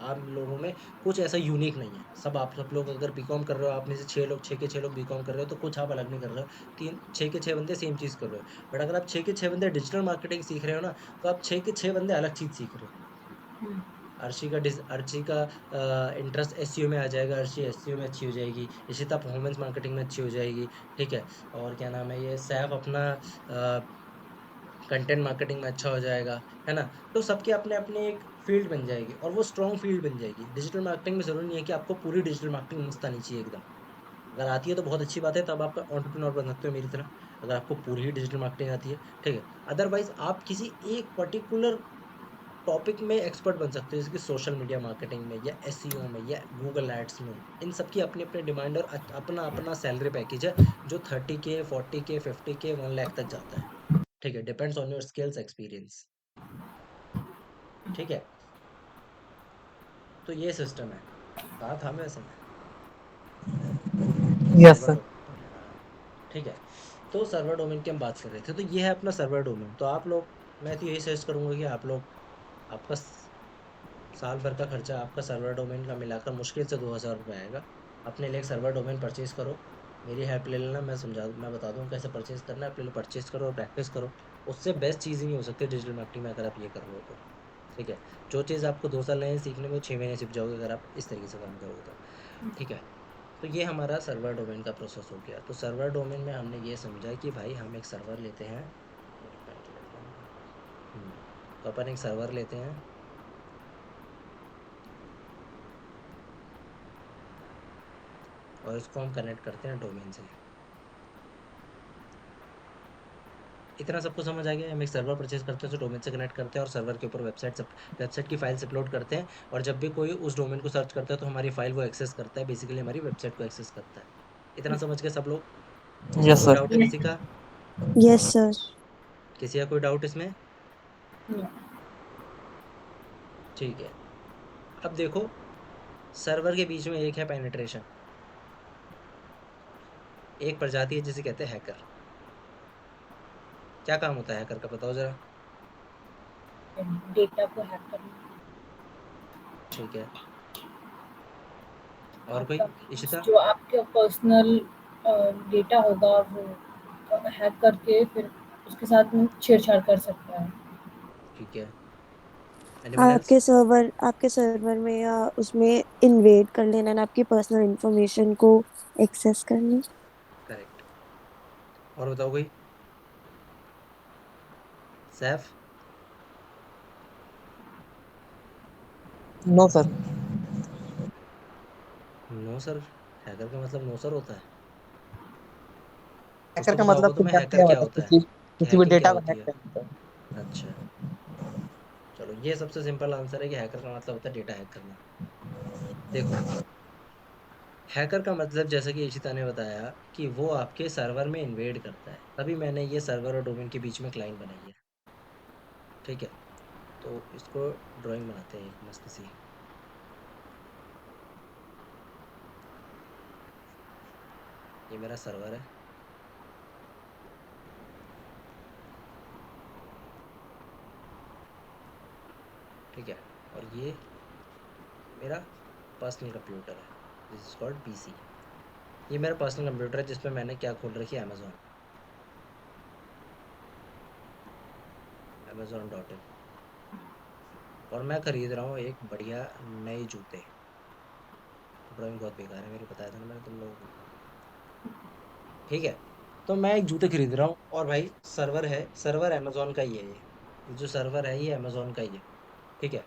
आप लोगों में कुछ ऐसा यूनिक नहीं है। आप सब लोग अगर बीकॉम कर रहे हो, आप में से 6 के 6 लोग बीकॉम कर रहे हो, तो कुछ आप अलग नहीं कर रहे हो। 6 के 6 बंदे सेम चीज़ कर रहे हो। बट अगर आप 6 के 6 बंदे डिजिटल मार्केटिंग सीख रहे हो ना, तो आप 6 के 6 बंदे अलग चीज़ सीख रहे हो। अर्शी का इंटरेस्ट एसईओ में आ जाएगा, अर्शी एसईओ में अच्छी हो जाएगी, इशिता परफॉर्मेंस मार्केटिंग में अच्छी हो जाएगी, ठीक है? और क्या नाम है ये सैफ अपना कंटेंट मार्केटिंग में अच्छा हो जाएगा, है ना? तो सबके अपने-अपने एक फ़ील्ड बन जाएगी और वो स्ट्रॉन्ग फ़ील्ड बन जाएगी। डिजिटल मार्केटिंग में ज़रूरी नहीं है कि आपको पूरी डिजिटल मार्केटिंग मस्त आनी चाहिए एकदम। अगर आती है तो बहुत अच्छी बात है, तब आप एंटरप्रेन्योर बन सकते हो मेरी तरह, अगर आपको पूरी ही डिजिटल मार्केटिंग आती है, ठीक है? अदरवाइज़ आप किसी एक पर्टिकुलर टॉपिक में एक्सपर्ट बन सकते हो, जैसे कि सोशल मीडिया मार्केटिंग में या एसईओ में या गूगल एड्स में। इन सब की अपनी-अपनी डिमांड और अपना-अपना सैलरी पैकेज है, जो 30 के, 40 के, 50 के, 1 लाख तक जाता है। ठीक है? Depends on your skills, experience. ठीक है? तो ये सिस्टम है। कहाँ था मैं वैसे मैं? Yes server sir. डोमेन, हाँ, ठीक है। तो सर्वर डोमेन की हम बात कर रहे थे, तो ये है अपना सर्वर डोमेन। तो आप लोग, मैं तो यही सजेस्ट करूँगा कि आप लोग, आपका साल भर का खर्चा आपका सर्वर डोमेन का मिलाकर मुश्किल से 2000 रुपये आएगा। अपने लिए एक सर्वर डोमेन परचेज करो, मेरी हेल्प ले लेना, मैं बता दूँ कैसे परचेज करना है। पहले परचेज करो और प्रैक्टिस करो। उससे बेस्ट चीज़ ही नहीं हो सकती डिजिटल मार्केटिंग में, अगर आप ये कर रहे हो तो। ठीक है? जो चीज़ आपको 2 साल लगे सीखने में, 6 महीने सीख जाओगे अगर आप इस तरीके से काम करोगे तो। ठीक है? तो ये हमारा सर्वर डोमेन का प्रोसेस हो गया। तो सर्वर डोमेन में हमने ये समझा कि भाई हम एक सर्वर लेते हैं, एक पेन ले लेता हूँ। तो अपन एक सर्वर लेते हैं और इसको हम कनेक्ट करते हैं डोमेन से। इतना सबको समझ आ गया? हम एक सर्वर परचेज करते हैं, उसे डोमेन से कनेक्ट करते हैं और सर्वर के ऊपर वेबसाइट की फाइल्स अपलोड करते हैं, और जब भी कोई उस डोमेन को सर्च करता है तो हमारी फाइल वो एक्सेस करता है, बेसिकली हमारी वेबसाइट को एक्सेस करता है। इतना समझ गए सब लोग? इसमें यस कोई सर। डाउट है किसी का? Yes sir. किसी का कोई डाउट इसमें? ठीक है। अब देखो, सर्वर के बीच में एक है पेनिट्रेशन, एक प्रजाति है जिसे कहते हैं हैकर। क्या काम होता है हैकर का, बताओ जरा? डेटा को हैक करना, ठीक है। और कोई? आपका इशिता? जो आपका पर्सनल डेटा होगा वो हैक करके फिर उसके साथ में छेड़छाड़ कर सकता है। ठीक है। Anyone else? आपके सर्वर में या उसमें इन्वेड कर लेना and आपकी पर्सनल इंफॉर्मेशन को एक्सेस करना। करेक्ट। और बताओ कोई? Safe? No sir. No sir? Hacker का मतलब नो सर होता है? हैकर उसको का पता मतलब होगा कुछ तुम्हें करते हैकर हैं, क्या मतलब होता है, किसी कि किसी भी हैकिंग क्या डेटा को होती हैक है? करते हैं। अच्छा, चलो ये सबसे सिंपल आंसर है कि हैकर का मतलब होता है डेटा हैक करना। देखो, हैकर का मतलब जैसा कि इशिता ने बताया कि वो आपके सर्वर में इन्वेड करता है, तभी मैंने ये सर्वर और डोमेन के बीच में एक लाइन बनाई है। ठीक है? तो इसको ड्राइंग बनाते हैं एक मस्त सी। ये मेरा सर्वर है, ठीक है, और ये मेरा पर्सनल कंप्यूटर है, दिस इज कॉल्ड पीसी। ये मेरा पर्सनल कंप्यूटर है जिसपे मैंने क्या खोल रखी है, amazon.in, और मैं खरीद रहा हूँ एक बढ़िया नए जूते। ड्राइंग बहुत बेकार है मेरी, बताया था ना मैंने तुम लोगों को। ठीक है, तो मैं एक जूते खरीद रहा हूँ, और भाई सर्वर है, सर्वर अमेजोन का ही है ये जो सर्वर है ये अमेजोन का ही है। ठीक है,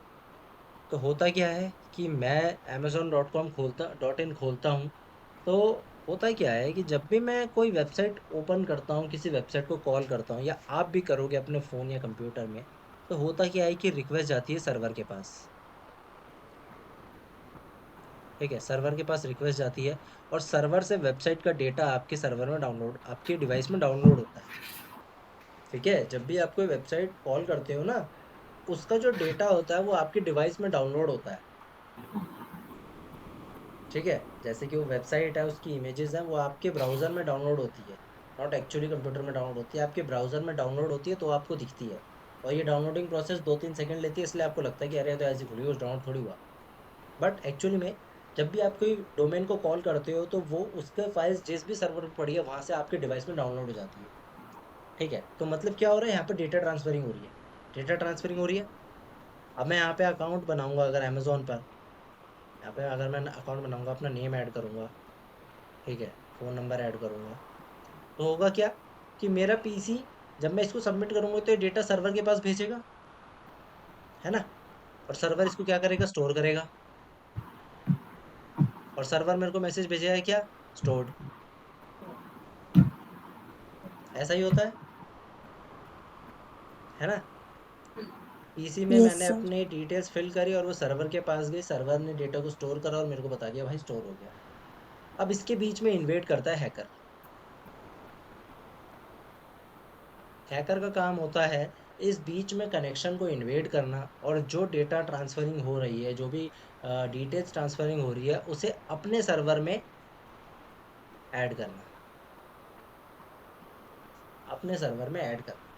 तो होता क्या है कि मैं amazon.com खोलता .in खोलता हूँ, तो होता क्या है कि जब भी मैं कोई वेबसाइट ओपन करता हूँ, किसी वेबसाइट को कॉल करता हूँ, या आप भी करोगे अपने फ़ोन या कंप्यूटर में, तो होता क्या है कि रिक्वेस्ट जाती है सर्वर के पास। ठीक है, सर्वर के पास रिक्वेस्ट जाती है, और सर्वर से वेबसाइट का डेटा आपके सर्वर में डाउनलोड, आपके डिवाइस में डाउनलोड होता है। ठीक है, जब भी आप कोई वेबसाइट कॉल करते हो ना, उसका जो डेटा होता है वो आपके डिवाइस में डाउनलोड होता है। ठीक है, जैसे कि वो वेबसाइट है, उसकी इमेजेस हैं, वो आपके ब्राउज़र में डाउनलोड होती है, नॉट एक्चुअली कंप्यूटर में डाउनलोड होती है, आपके ब्राउज़र में डाउनलोड होती है, तो आपको दिखती है। और ये डाउनलोडिंग प्रोसेस 2-3 सेकंड लेती है, इसलिए आपको लगता है कि अरे ये तो ऐसी खुली हुई डाउनलोड थोड़ी हुआ। बट एक्चुअली में जब भी आप कोई डोमेन को कॉल करते हो, तो वो उसके फाइल्स जिस भी सर्वर पर पड़ी है वहाँ से आपके डिवाइस में डाउनलोड हो जाती है। ठीक है, तो मतलब क्या हो रहा है, यहाँ पे डेटा ट्रांसफरिंग हो रही है, डेटा ट्रांसफरिंग हो रही है। अब मैं यहाँ पे अकाउंट बनाऊंगा अगर अमेजोन पर, यहाँ पे अगर मैं अकाउंट बनाऊंगा, अपना नेम ऐड करूंगा, ठीक है, फ़ोन नंबर ऐड करूंगा, तो होगा क्या कि मेरा पीसी, जब मैं इसको सबमिट करूंगा तो ये डेटा सर्वर के पास भेजेगा, है ना, और सर्वर इसको क्या करेगा, स्टोर करेगा, और सर्वर मेरे को मैसेज भेजेगा क्या, स्टोर्ड। ऐसा ही होता है ना। पीसी में यस मैंने सर। अपनी डिटेल्स फिल करी और वो सर्वर के पास गई, सर्वर ने डेटा को स्टोर करा और मेरे को बता दिया भाई स्टोर हो गया। अब इसके बीच में इन्वेट करता है हैकर। हैकर का काम होता है इस बीच में कनेक्शन को इन्वेट करना, और जो डेटा ट्रांसफरिंग हो रही है, जो भी डिटेल्स ट्रांसफरिंग हो रही है, उसे अपने सर्वर में ऐड करना, अपने सर्वर में ऐड करना।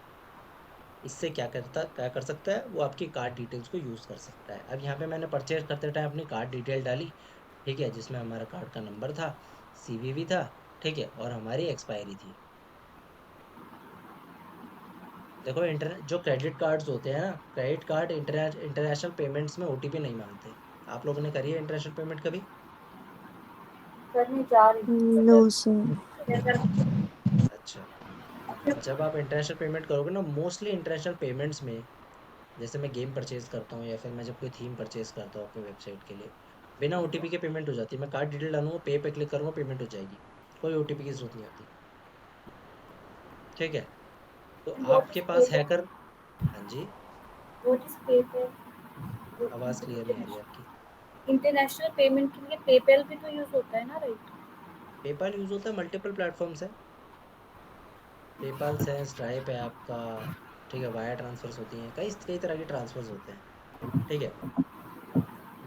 इससे क्या कर सकता है वो, आपकी कार्ड डिटेल्स को यूज़ कर सकता है। अब यहाँ पे मैंने परचेज करते टाइम अपनी कार्ड डिटेल डाली, ठीक है, जिसमें हमारा कार्ड का नंबर था, सीवीवी था, ठीक है, और हमारी एक्सपायरी थी। देखो जो क्रेडिट कार्ड्स होते हैं ना, क्रेडिट कार्ड इंटरनेशनल पेमेंट्स में ओटीपी नहीं मांगते। आप लोगों ने करी है इंटरनेशनल पेमेंट कभी? करने जा रही हूँ नो सर। अच्छा, जब आप इंटरनेशनल पेमेंट करोगे ना, मोस्टली इंटरनेशनल पेमेंट्स में, जैसे मैं गेम परचेज करता हूँ या फिर मैं जब कोई थीम परचेज करता हूँ अपनी वेबसाइट के लिए, बिना ओटीपी के पेमेंट हो जाती है। मैं कार्ड डिटेल डालूंगा, पे क्लिक करूंगा, पेमेंट हो जाएगी, कोई ओटीपी की जरूरत नहीं होती। ठीक है, तो व्हाट इज आपके पास पेपल, हैकर। हाँ जी, व्हाट इज पेपल, आवाज़ क्लियर नहीं आ रही है आपकी। इंटरनेशनल पेमेंट के लिए पेपैल भी तो यूज होता है ना, राइट? पेपाल यूज़ होता है, मल्टीपल प्लेटफॉर्म्स है, पेपाल है, स्ट्राइप है आपका, ठीक है, वायर ट्रांसफर्स होती हैं, कई कई तरह के ट्रांसफर्स होते हैं। ठीक है,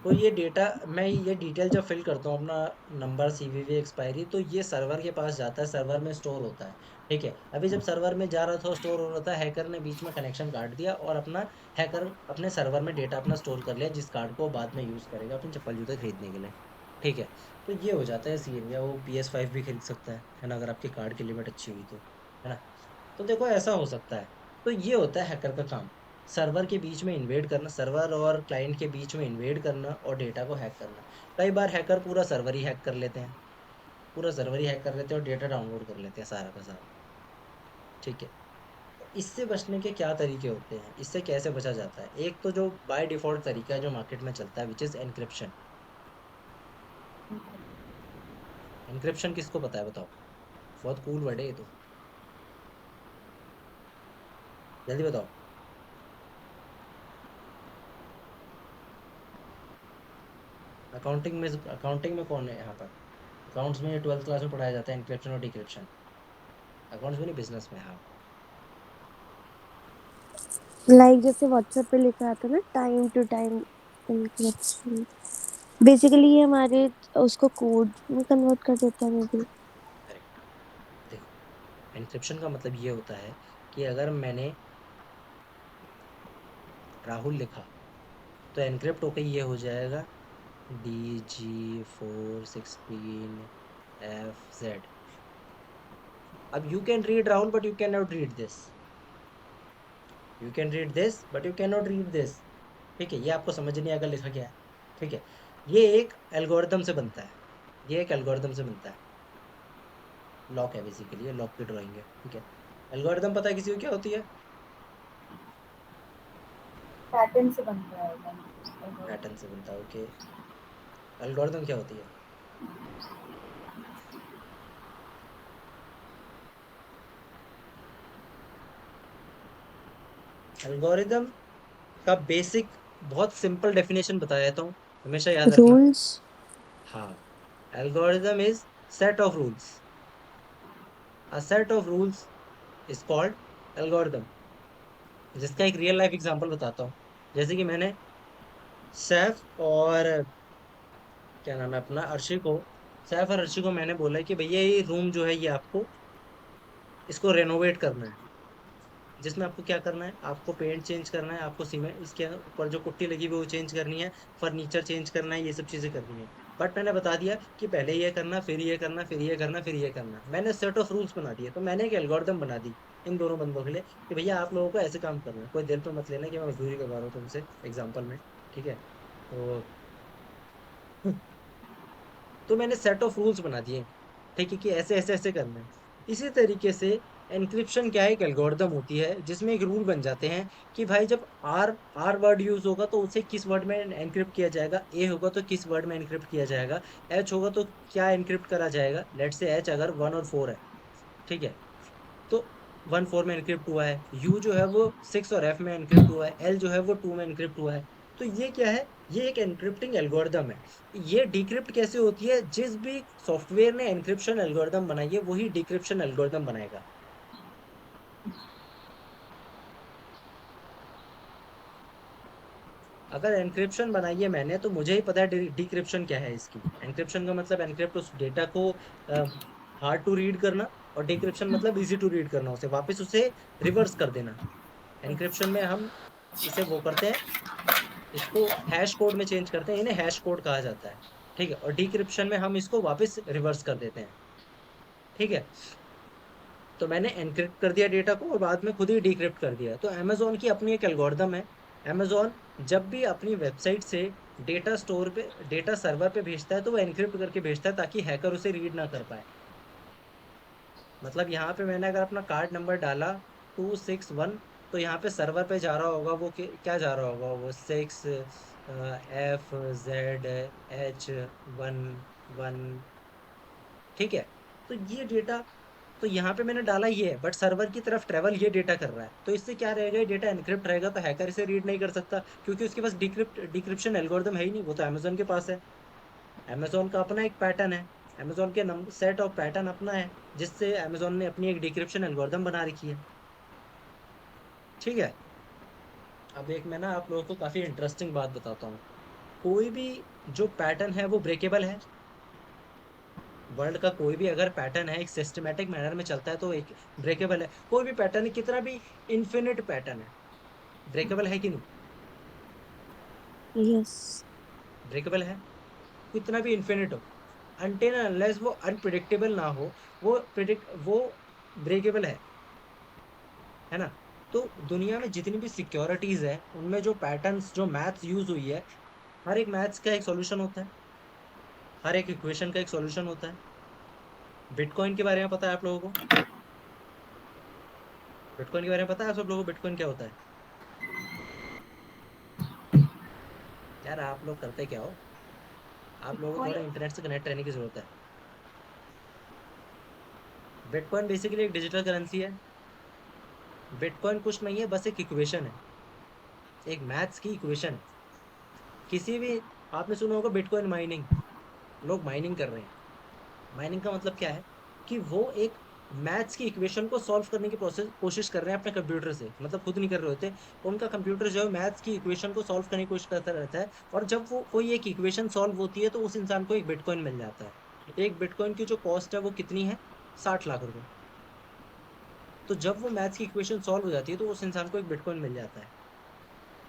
तो ये डेटा, मैं ये डिटेल जब फिल करता हूँ अपना, नंबर, सीवीवी, एक्सपायरी, तो ये सर्वर के पास जाता है, सर्वर में स्टोर होता है। ठीक है, अभी जब सर्वर में जा रहा था, स्टोर हो रहा था, हैकर ने बीच में कनेक्शन काट दिया, और अपना हैकर अपने सर्वर में डेटा अपना स्टोर कर लिया, जिस कार्ड को वो बाद में यूज़ करेगा अपने चप्पल जूते खरीदने के लिए। ठीक है, तो ये हो जाता है सीन, या वो PS5 भी खरीद सकता है ना, अगर आपकी कार्ड की लिमिट अच्छी हुई तो, है ना। तो देखो ऐसा हो सकता है। तो ये होता है हैकर का काम, सर्वर के बीच में इन्वेड करना, सर्वर और क्लाइंट के बीच में इन्वेड करना और डेटा को हैक करना। कई बार हैकर पूरा सर्वर ही हैक कर लेते हैं, पूरा सर्वर ही हैक कर लेते हैं और डेटा डाउनलोड कर लेते हैं सारा का सारा। ठीक है, तो इससे बचने के क्या तरीके होते हैं, इससे कैसे बचा जाता है? एक तो जो बाय डिफ़ॉल्ट तरीका है जो मार्केट में चलता है, विच इज़ एन्क्रिप्शन। एन्क्रिप्शन किसको पता है बताओ? बहुत कूल वर्ड है ये तो, जल्दी बताओ। अकाउंटिंग में कौन है यहाँ पर? अकाउंट्स में 12th क्लास में पढ़ाया जाता है एन्क्रिप्शन और डिक्रिप्शन। अकाउंट्स में नहीं, बिजनेस में, हाँ। लाइक जैसे व्हाट्सएप पे लिखा आता है ना, time to time encryption, basically ये हमारे उसको कोड में कन्वर्ट कर देता है मे बी। करेक्ट। देखो, एन्क्रिप्शन का मतलब ये होता है कि अगर मैंने राहुल लिखा, तो एनक्रिप्ट होकर ये हो जाएगा DG416FZ। अब you can read Rahul but you can not read this, you can read this but you can not read this. ठीक है, ये आपको समझ नहीं आएगा लिखा क्या है। ठीक है, ये एक एल्गोरिदम से बनता है, ये एक एल्गोरिदम से बनता है। लॉक है बेसिकली, ये लॉक की ड्राइंग है। ठीक है, एल्गोरिदम पता है किसी को क्या होती है? पैटर्न से बनता है पैटर्न से बनता है। ओके, एल्गोरिदम क्या होती है? एल्गोरिदम का बेसिक बहुत सिंपल डेफिनेशन बता देता हूँ, हमेशा याद रखना। रूल्स। हाँ, algorithm is set of rules, a set of rules is called algorithm. जिसका एक रियल लाइफ एग्जांपल बताता हूँ। जैसे कि मैंने सैफ और क्या नाम है अपना, अर्शी को, सैफ और अर्शी को मैंने बोला कि भैया ये रूम जो है ये आपको इसको रेनोवेट करना है। जिसमें आपको क्या करना है, आपको पेंट चेंज करना है, आपको सीमेंट इसके ऊपर जो पुट्टी लगी हुई है वो चेंज करनी है, फर्नीचर चेंज करना है, ये सब चीजें करनी है। बट मैंने बता दिया कि पहले ये करना, फिर ये करना, फिर ये करना, फिर ये करना। मैंने सेट ऑफ रूल्स बना दिए। तो मैंने एक एल्गोरिदम बना दी इन दोनों बंदों के लिए कि भैया आप लोगों को ऐसे काम करना है। कोई दिल पे मत लेना कि मैं मजदूरी करवा रहा हूँ तुमसे एग्जाम्पल में। ठीक है, तो मैंने सेट ऑफ रूल्स बना दिए। ठीक है, कि ऐसे ऐसे ऐसे करना है। इसी तरीके से एनक्रिप्शन क्या है, एक एल्गोरिदम होती है जिसमें एक रूल बन जाते हैं कि भाई जब आर आर वर्ड यूज होगा तो उसे किस वर्ड में एनक्रिप्ट किया जाएगा, ए होगा तो किस वर्ड में एनक्रिप्ट किया जाएगा, एच होगा तो क्या एनक्रिप्ट करा जाएगा। लेट से एच अगर 1 और 4 है, ठीक है, तो 1 4 में एनक्रिप्ट हुआ है, यू जो है वो 6 और एफ में एनक्रिप्ट हुआ है, एल जो है वो 2 में एनक्रिप्ट हुआ है। तो ये क्या है, ये एक एनक्रिप्टिंग एल्गोरिदम है। ये डिक्रिप्ट कैसे होती है, जिस भी सॉफ्टवेयर ने एनक्रिप्शन एल्गोरिदम बनाई है वही डिक्रिप्शन एल्गोरिदम बनाएगा। अगर एनक्रिप्शन बनाई है मैंने तो मुझे ही पता है डिक्रिप्शन क्या है इसकी। एनक्रिप्शन का मतलब एनक्रिप्ट उस डेटा को हार्ड टू रीड करना, और डिक्रिप्शन मतलब इजी टू रीड करना, उसे वापस उसे रिवर्स कर देना। एनक्रिप्शन में हम इसे वो करते हैं, इसको हैश कोड में चेंज करते हैं, इन्हें हैश कोड कहा जाता है। ठीक है, और डिक्रिप्शन में हम इसको वापस रिवर्स कर देते हैं। ठीक है, तो मैंने एनक्रिप्ट कर दिया डेटा को और बाद में खुद ही डिक्रिप्ट कर दिया। तो अमेजोन की अपनी एक एल्गोरिदम है। अमेजोन जब भी अपनी वेबसाइट से डेटा सर्वर पे भेजता है तो वो एनक्रिप्ट करके भेजता है ताकि हैकर उसे रीड ना कर पाए। मतलब यहाँ पे मैंने अगर अपना कार्ड नंबर डाला 261, तो यहाँ पे सर्वर पे जा रहा होगा वो क्या जा रहा होगा, वो 6FZH11। ठीक है, तो ये डेटा, तो यहाँ पे मैंने डाला ये है, बट सर्वर की तरफ ट्रेवल ये डेटा कर रहा है। तो इससे क्या रहेगा, ये डेटा एनक्रिप्ट रहेगा, तो हैकर इसे रीड नहीं कर सकता क्योंकि उसके पास डिक्रिप्शन एल्गोरिदम है ही नहीं, वो तो अमेजोन के पास है। अमेजोन का अपना एक पैटर्न है, अमेजोन के नंबर सेट ऑफ पैटर्न अपना है, जिससे अमेजोन ने अपनी एक डिक्रिप्शन एल्गोरिदम बना रखी है। ठीक है, अब एक मैं ना आप लोगों को काफी इंटरेस्टिंग बात बताता हूँ। कोई भी जो पैटर्न है वो ब्रेकेबल है। वर्ल्ड का कोई भी अगर पैटर्न है एक सिस्टमेटिक मैनर में चलता है तो एक ब्रेकेबल है। कोई भी पैटर्न कितना भी इन्फिनिट पैटर्न है, ब्रेकेबल है कि नहीं? यस। ब्रेकेबल है, कितना भी इन्फिनिट हो, अनटिल अनलेस वो अनप्रिडिक्टेबल ना हो, वो ब्रेकेबल है ना। तो दुनिया में जितनी भी सिक्योरिटीज है उनमें जो पैटर्न्स, जो मैथ्स यूज हुई है, हर एक मैथ्स का एक सॉल्यूशन होता है, हर एक इक्वेशन का एक सॉल्यूशन होता है। बिटकॉइन के बारे में पता है आप लोगों को? बिटकॉइन के बारे में पता है आप सब लोगों को बिटकॉइन क्या होता है? यार आप लोग करते क्या हो, आप लोगों को थोड़ा बिटकॉइन इंटरनेट से कनेक्ट रहने की जरूरत है। बिटकॉइन बेसिकली एक डिजिटल करेंसी है। बिटकॉइन कुछ नहीं है, बस एक इक्वेशन है, एक मैथ्स की इक्वेशन है। किसी भी, आपने सुना होगा बिटकॉइन माइनिंग, लोग माइनिंग कर रहे हैं। माइनिंग का मतलब क्या है कि वो एक मैथ्स की इक्वेशन को सॉल्व करने की प्रोसेस कोशिश कर रहे हैं अपने कंप्यूटर से, मतलब खुद नहीं कर रहे होते, उनका कंप्यूटर जो है मैथ्स की इक्वेशन को सॉल्व करने की कोशिश करता रहता है। और जब वो कोई एक इक्वेशन सॉल्व होती है तो उस इंसान को एक बिटकॉइन मिल जाता है। एक बिटकॉइन की जो कॉस्ट है वो कितनी है, 60 लाख रुपए। तो जब वो मैथ्स की इक्वेशन सॉल्व हो जाती है तो उस इंसान को एक बिटकॉइन मिल जाता है।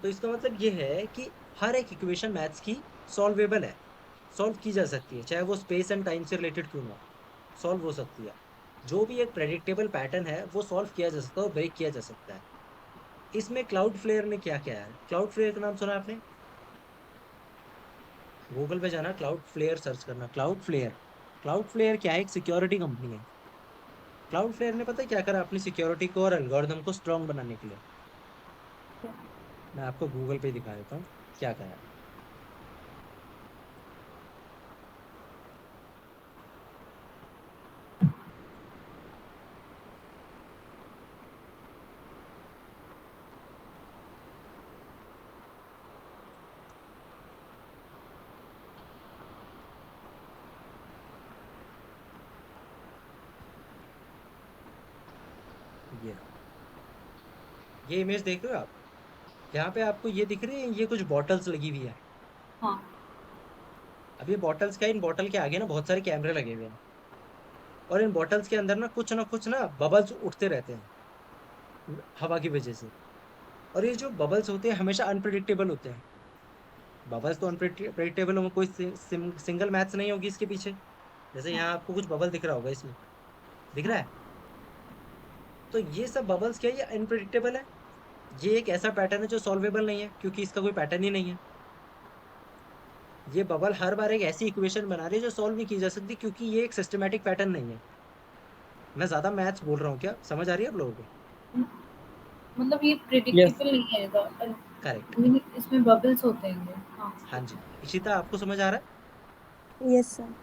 तो इसका मतलब ये है कि हर एक इक्वेशन मैथ्स की सॉल्वेबल है, सॉल्व की जा सकती है, चाहे वो स्पेस एंड टाइम से रिलेटेड क्यों ना हो, सॉल्व हो सकती है। जो भी एक प्रेडिक्टेबल पैटर्न है वो सॉल्व किया जा सकता है और ब्रेक किया जा सकता है। इसमें क्लाउड फ्लेयर ने क्या किया है, क्लाउड फ्लेयर का नाम सुना आपने? गूगल पे जाना, क्लाउड फ्लेयर सर्च करना, क्लाउड फ्लेयर। क्लाउड फ्लेयर क्या है, एक सिक्योरिटी कंपनी है। क्लाउड फ्लेयर ने पता है क्या करा अपनी सिक्योरिटी को और एल्गोरिदम को स्ट्रॉन्ग बनाने के लिए? मैं आपको गूगल पे दिखा देता हूँ क्या करा। ये रहा। ये इमेज देख रहे हो आप? यहाँ पे आपको ये दिख रही है, ये कुछ बॉटल्स लगी हुई है। हाँ अब ये बॉटल्स क्या है, इन बॉटल के आगे ना बहुत सारे कैमरे लगे हुए हैं, और इन बॉटल्स के अंदर ना कुछ ना बबल्स उठते रहते हैं हवा की वजह से। और ये जो बबल्स होते हैं हमेशा अनप्रिडिक्टेबल होते हैं। बबल्स तो अनप्रिडिक्टेबल होंगे, कोई सिंगल मैथ्स नहीं होगी इसके पीछे। जैसे यहाँ आपको कुछ बबल दिख रहा होगा, इसमें दिख रहा है? तो ये सब बबल्स क्या है, ये अनप्रिडिक्टेबल है। ये एक ऐसा पैटर्न है जो सॉल्वेबल नहीं है, क्योंकि इसका कोई पैटर्न ही नहीं है। ये बबल हर बार एक ऐसी इक्वेशन बना रही है जो सॉल्व नहीं की जा सकती, क्योंकि ये एक सिस्टमैटिक पैटर्न नहीं है। मैं ज्यादा मैथ्स बोल रहा हूँ क्या, समझ आ रही है आप लोगों को? मतलब ये यस प्रिडिक्टेबल नहीं है करेक्ट। इसमें बबल्स होते हैं हाँ हाँ जी, इशिता आपको समझ आ रहा है? Yes sir.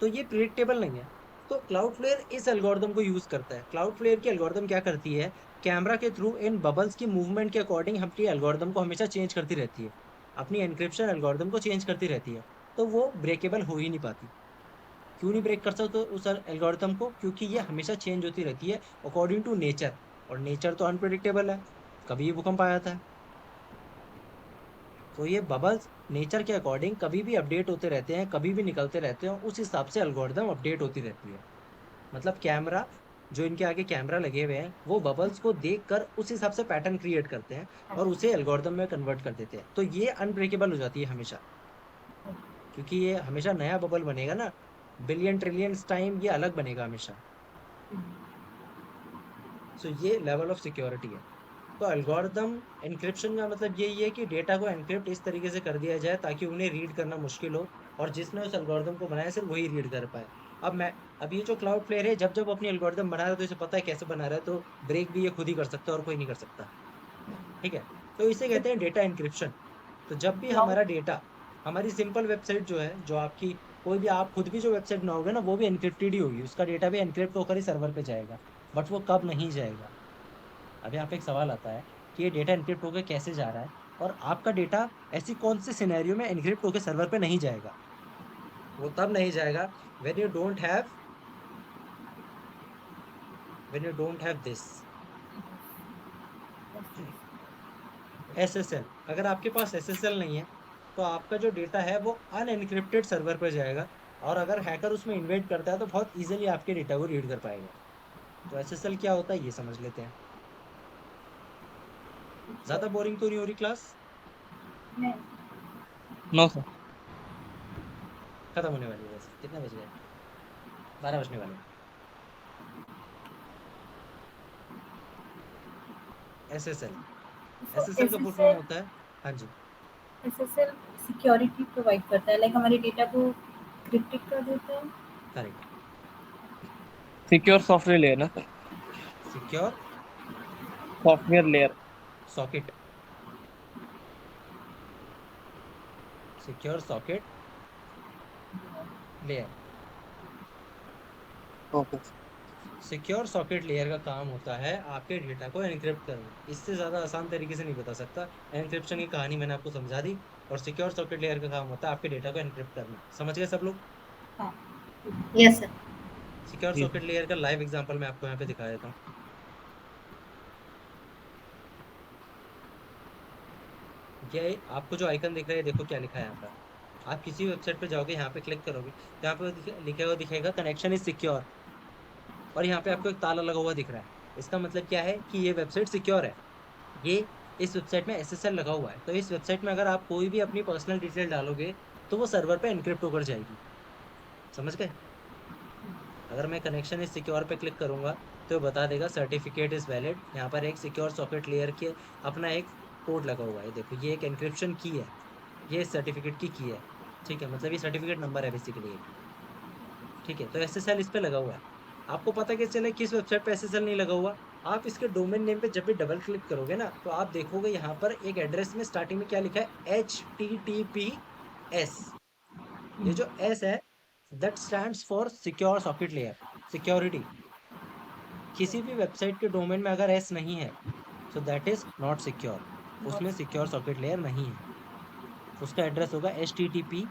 तो ये प्रिडिक्टेबल नहीं है। तो क्लाउड फ्लेयर इस एल्गोरिदम को यूज करता है। क्लाउड फ्लेयर की एल्गोरिदम क्या करती है, कैमरा के थ्रू इन बबल्स की मूवमेंट के अकॉर्डिंग अपनी एल्गोरिदम को हमेशा चेंज करती रहती है, अपनी एनक्रिप्शन एल्गोरिदम को चेंज करती रहती है। तो वो ब्रेकेबल हो ही नहीं पाती। क्यों नहीं ब्रेक कर सकते उस एल्गोरिथम को? क्योंकि ये हमेशा चेंज होती रहती है अकॉर्डिंग टू नेचर, और नेचर तो अनप्रिडिक्टेबल है, कभी भी भूकंप आ जाता है। तो ये बबल्स नेचर के अकॉर्डिंग कभी भी अपडेट होते रहते हैं, कभी भी निकलते रहते हैं, उस हिसाब से एल्गोरिथम अपडेट होती रहती है। मतलब कैमरा, जो इनके आगे कैमरा लगे हुए हैं, वो बबल्स को देख कर उस हिसाब से पैटर्न क्रिएट करते हैं और उसे एल्गोरिथम में कन्वर्ट कर देते हैं। तो ये अनब्रेकेबल हो जाती है हमेशा, क्योंकि ये हमेशा नया बबल बनेगा ना, बिलियन ट्रिलियन टाइम ये अलग बनेगा हमेशा। सो ये लेवल ऑफ सिक्योरिटी है। तो एल्गोरिदम एन्क्रिप्शन का मतलब यही है कि डेटा को एन्क्रिप्ट इस तरीके से कर दिया जाए ताकि उन्हें रीड करना मुश्किल हो, और जिसने उस एल्गोरिदम को बनाया सिर्फ वही रीड कर पाए। अब ये जो क्लाउड फ्लेयर है, जब जब अपनी एल्गोरिदम बना रहा है तो इसे पता है कैसे बना रहा है, तो ब्रेक भी ये खुद ही कर सकता है और कोई नहीं कर सकता। ठीक है, तो इसे कहते हैं डेटा एन्क्रिप्शन। तो जब भी हमारा डेटा, हमारी सिंपल वेबसाइट जो है, जो आपकी कोई भी, आप खुद भी जो वेबसाइट बनाओगे ना, वो भी एन्क्रिप्टेड ही होगी, उसका डेटा भी एन्क्रिप्ट होकर ही सर्वर पे जाएगा। बट वो कब नहीं जाएगा, अब यहाँ पे एक सवाल आता है कि ये डेटा एन्क्रिप्ट होकर कैसे जा रहा है, और आपका डेटा ऐसी कौन से सिनेरियो में एन्क्रिप्ट होकर सर्वर पे नहीं जाएगा? वो तब नहीं जाएगा when you don't have this SSL। अगर आपके पास SSL नहीं है तो आपका जो डेटा है वो अनएन्क्रिप्टेड सर्वर पर जाएगा, और अगर हैकर उसमें इन्वेट करता है तो बहुत इजीली आपके डेटा को रीड कर पाएगा। तो SSL क्या होता है ये समझ लेते हैं। ज्यादा बोरिंग तो नहीं हो रही क्लास? No sir. खत्म होने वाली है वैसे, कितने बज गए? 12 बजने वाले हैं। SSL, SSL का फुल फॉर्म होता है, हाँ जी, SSL सिक्योरिटी प्रोवाइड करता है, लाइक हमारे डेटा को क्रिप्टिक कर देता है। करेक्ट। सिक्योर सॉफ्टवेयर लेयर ना sir, secure software layer. Socket, secure socket layer. Okay. Secure socket layer का काम होता है आपके डेटा को एनक्रिप्ट करना। इससे ज़्यादा आसान तरीके से नहीं बता सकता। एनक्रिप्शन की कहानी मैंने आपको समझा दी, और सिक्योर सॉकेट लेयर का काम होता है आपके डेटा को एनक्रिप्ट करना। समझ गए सब लोग? हाँ यस सर। सिक्योर जी सॉकेट लेयर का लाइव एग्जांपल मैं आपको यहाँ पे दिखा देता हूँ। ये आपको जो आइकन दिख रहा है, देखो क्या लिखा है यहाँ पर। आप किसी वेबसाइट पे जाओगे, यहाँ पे क्लिक करोगे, यहाँ पे लिखा हुआ दिखेगा कनेक्शन इज सिक्योर, और यहाँ पे आपको एक ताला लगा हुआ दिख रहा है। इसका मतलब क्या है कि ये वेबसाइट सिक्योर है। ये इस वेबसाइट में SSL लगा हुआ है, तो इस वेबसाइट में अगर आप कोई भी अपनी पर्सनल डिटेल डालोगे तो वो सर्वर पे एनक्रिप्ट होकर जाएगी। समझ गए? अगर मैं कनेक्शन इस सिक्योर पे क्लिक करूंगा तो बता देगा सर्टिफिकेट इज वैलिड। यहाँ पर एक सिक्योर सॉकेट लेयर के अपना एक कोड लगा हुआ है, देखो ये एक एनक्रिप्शन की है, ये सर्टिफिकेट की है, ठीक है, मतलब ये सर्टिफिकेट नंबर है बेसिकली, ठीक है। तो SSL इस पे लगा हुआ है। आपको पता कैसे चले किस वेबसाइट पे SSL नहीं लगा हुआ? आप इसके डोमेन नेम पे जब भी डबल क्लिक करोगे ना तो आप देखोगे यहाँ पर एक एड्रेस में स्टार्टिंग में क्या लिखा है, HTTPS। ये जो S है that stands for secure socket layer, security. किसी भी वेबसाइट के डोमेन में अगर S नहीं है so that is not secure, उसमें सिक्योर सॉकेट लेयर नहीं है। उसका एड्रेस होगा http://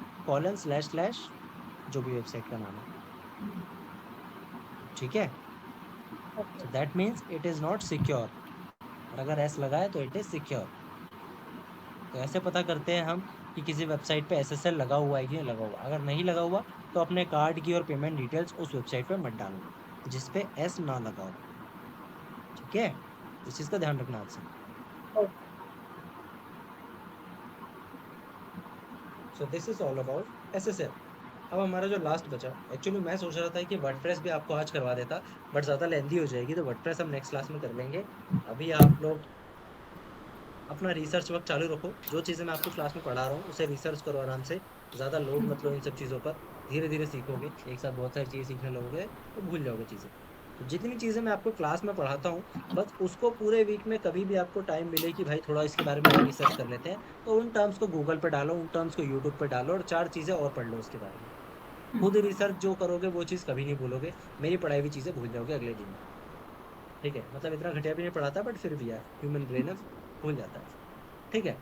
जो भी वेबसाइट का नाम है, ठीक है। So that means it is not secure, और अगर S लगा है तो इट इज सिक्योर। तो ऐसे पता करते हैं हम कि किसी वेबसाइट पे SSL लगा हुआ है कि नहीं लगा हुआ। अगर नहीं लगा हुआ तो अपने कार्ड की और पेमेंट डिटेल्स उस वेबसाइट पे मत डालो जिस पे S ना लगा हो, ठीक है। इस चीज़ का ध्यान रखना आपसे। So this is all about SSL। अब हमारा जो लास्ट बचा, एक्चुअली मैं सोच रहा था कि वर्डप्रेस भी आपको आज करवा देता, बट ज़्यादा लेंदी हो जाएगी, तो वर्डप्रेस हम नेक्स्ट क्लास में कर लेंगे। अभी आप लोग अपना रिसर्च वर्क चालू रखो, जो चीज़ें मैं आपको क्लास में पढ़ा रहा हूँ उसे रिसर्च करो आराम से, ज़्यादा लोड मत लो इन सब चीज़ों पर। धीरे धीरे सीखोगे, एक साथ बहुत सारी चीज़ें सीखने लगोगे तो भूल जाओगे चीज़ें। तो जितनी चीज़ें मैं आपको क्लास में पढ़ाता हूँ बस उसको पूरे वीक में कभी भी आपको टाइम मिले कि भाई थोड़ा इसके बारे में और रिसर्च कर लेते हैं, तो उन टर्म्स को गूगल पर डालो, उन टर्म्स को यूट्यूब पर डालो और 4 चीज़ें और पढ़ लो उसके बारे में। खुद रिसर्च जो करोगे वो चीज़ कभी नहीं भूलोगे, मेरी पढ़ाई हुई चीज़ें भूल जाओगे अगले दिन, ठीक है। मतलब इतना घटिया भी नहीं पढ़ाता बट फिर भी यार ह्यूमन ब्रेन है, भूल जाता है, ठीक है।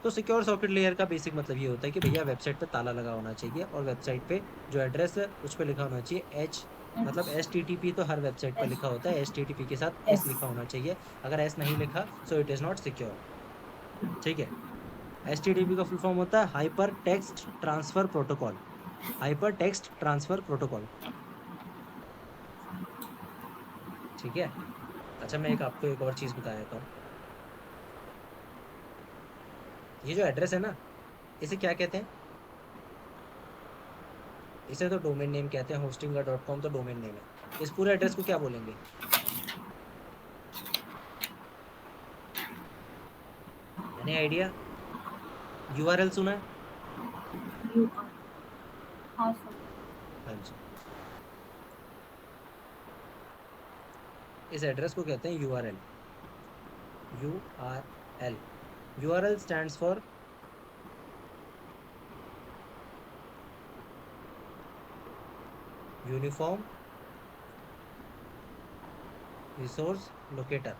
तो सिक्योर सॉकेट लेयर का बेसिक मतलब ये होता है कि भैया वेबसाइट पे ताला लगा होना चाहिए और वेबसाइट पे जो एड्रेस है उस पर लिखा होना चाहिए H, मतलब HTTP तो हर वेबसाइट पर लिखा होता है, HTTP के साथ S लिखा होना चाहिए। अगर S नहीं लिखा so it is not secure, ठीक है। HTTP का फुल फॉर्म होता है hyper text transfer protocol, hyper text transfer protocol, ठीक है। अच्छा मैं आपको एक और चीज़ बता देता हूँ, ये जो एड्रेस है ना इसे क्या कहते हैं? इसे तो डोमेन नेम कहते हैं, hostinga.com तो डोमेन नेम है। इस पूरे एड्रेस को क्या बोलेंगे? Any idea? URL सुना है? हाँ हाँ जी, इस एड्रेस को कहते हैं URL। URL, URL stands for uniform resource locator,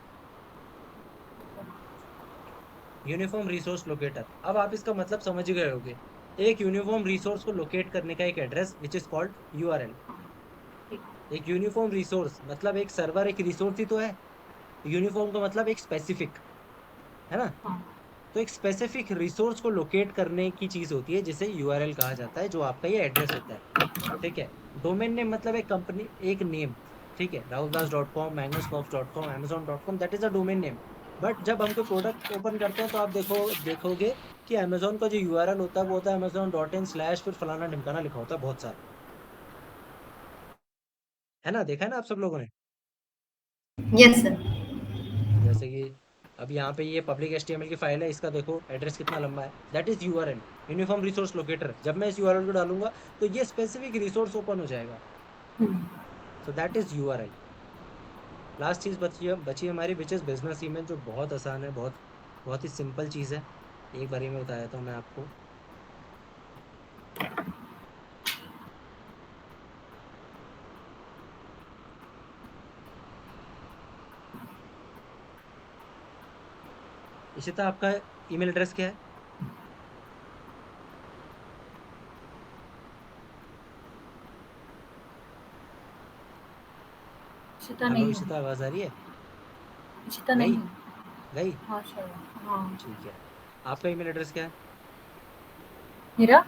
uniform resource locator. अब आप इसका मतलब समझ गए होंगे, एक यूनिफॉर्म रिसोर्स को लोकेट करने का एक address which is called URL। एक यूनिफॉर्म रिसोर्स मतलब एक सर्वर एक रिसोर्स ही तो है, यूनिफॉर्म का मतलब एक स्पेसिफिक, है ना। तो एक स्पेसिफिक रिसोर्स को लोकेट करने की चीज होती है जिसे URL कहा जाता है, जो आपका ये एड्रेस होता है, ठीक है। डोमेन नेम मतलब एक कंपनी एक नेम, ठीक है, rahuldas.com, mangosoft.com, amazon.com, that is a domain name. But जब हम कोई प्रोडक्ट ओपन करते हैं तो आप देखोगे कि अमेजोन का जो URL होता है वो होता है amazon.in/ फिर फलाना ढिमकाना लिखा होता है बहुत सारा, है ना, देखा है ना आप सब लोगों ने। Yes sir. जैसे कि अब यहाँ पे ये पब्लिक HTML की फाइल है, इसका देखो एड्रेस कितना लंबा है, that is URL, uniform resource locator. जब मैं इस URL को डालूंगा तो ये स्पेसिफिक रिसोर्स ओपन हो जाएगा, so that is URL। Last चीज बची हमारी विच इज बिजनेस ईमेल, जो बहुत आसान है, बहुत बहुत ही सिंपल चीज है। एक बारी में बता देता हूँ मैं आपको। इशिता आपका ईमेल एड्रेस क्या है? इशिता हेलो नहीं है। इशिता, आवाज आ रही है? इशिता गई? नहीं है। गई? हाँ शायद। हाँ ठीक है, आपका ईमेल एड्रेस क्या है? मेरा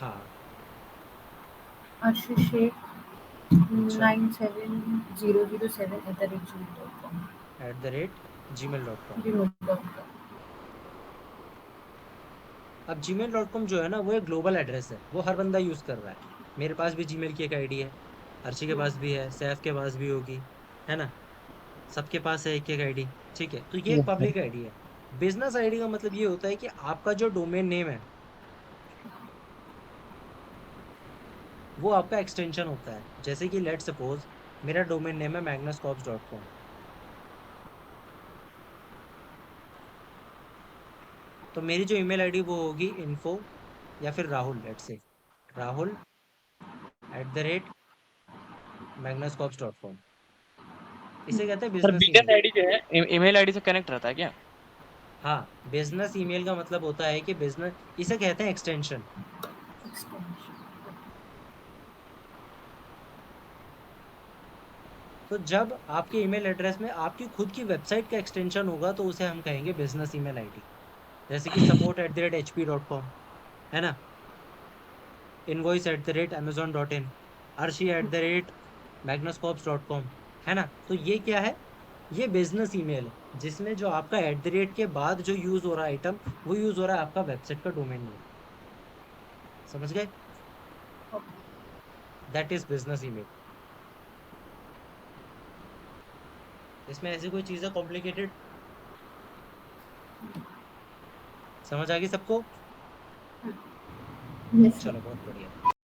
हाँ। आशीष शेख अच्छा, 97007@gmail.com। @gmail.com। gmail.com। अब gmail.com जो है ना वो एक ग्लोबल एड्रेस है, वो हर बंदा यूज कर रहा है। मेरे पास भी जीमेल की एक आईडी है, अर्शी के पास भी है, सैफ के पास भी होगी, है ना, सबके पास है एक एक आईडी। ठीक है, तो ये एक यस सर। पब्लिक आईडी है। बिजनेस आईडी का मतलब ये होता है कि आपका जो डोमेन नेम है वो आपका एक्सटेंशन होता है। जैसे कि लेट सपोज मेरा डोमेन नेम है magnuscorps.com, तो मेरी जो ईमेल आईडी वो होगी इन्फो, या फिर राहुल, लेट से rahul@magnuscorps.com। इसे कहते हैं sir business business email. ID जो है ईमेल आईडी से कनेक्ट रहता है क्या? हाँ, बिजनेस ईमेल का मतलब होता है कि बिजनेस, इसे कहते हैं एक्सटेंशन। तो जब आपके ईमेल एड्रेस में आपकी खुद की वेबसाइट का एक्सटेंशन होगा तो उसे हम कहेंगे बिजनेस ईमेल आईडी। जैसे कि support@hp.com, है ना, invoice@amazon.in, arshi@magnuscorps.com, है ना। तो ये क्या है, ये बिजनेस ईमेल है, जिसमें जो आपका एट द रेट के बाद जो यूज हो रहा है आइटम, वो यूज हो रहा है आपका वेबसाइट का डोमेन नेम। समझ गए? That is business email. इसमें ऐसी कोई चीज है कॉम्प्लिकेटेड? समझ आ गई सबको? Yes sir. चलो, बहुत बढ़िया।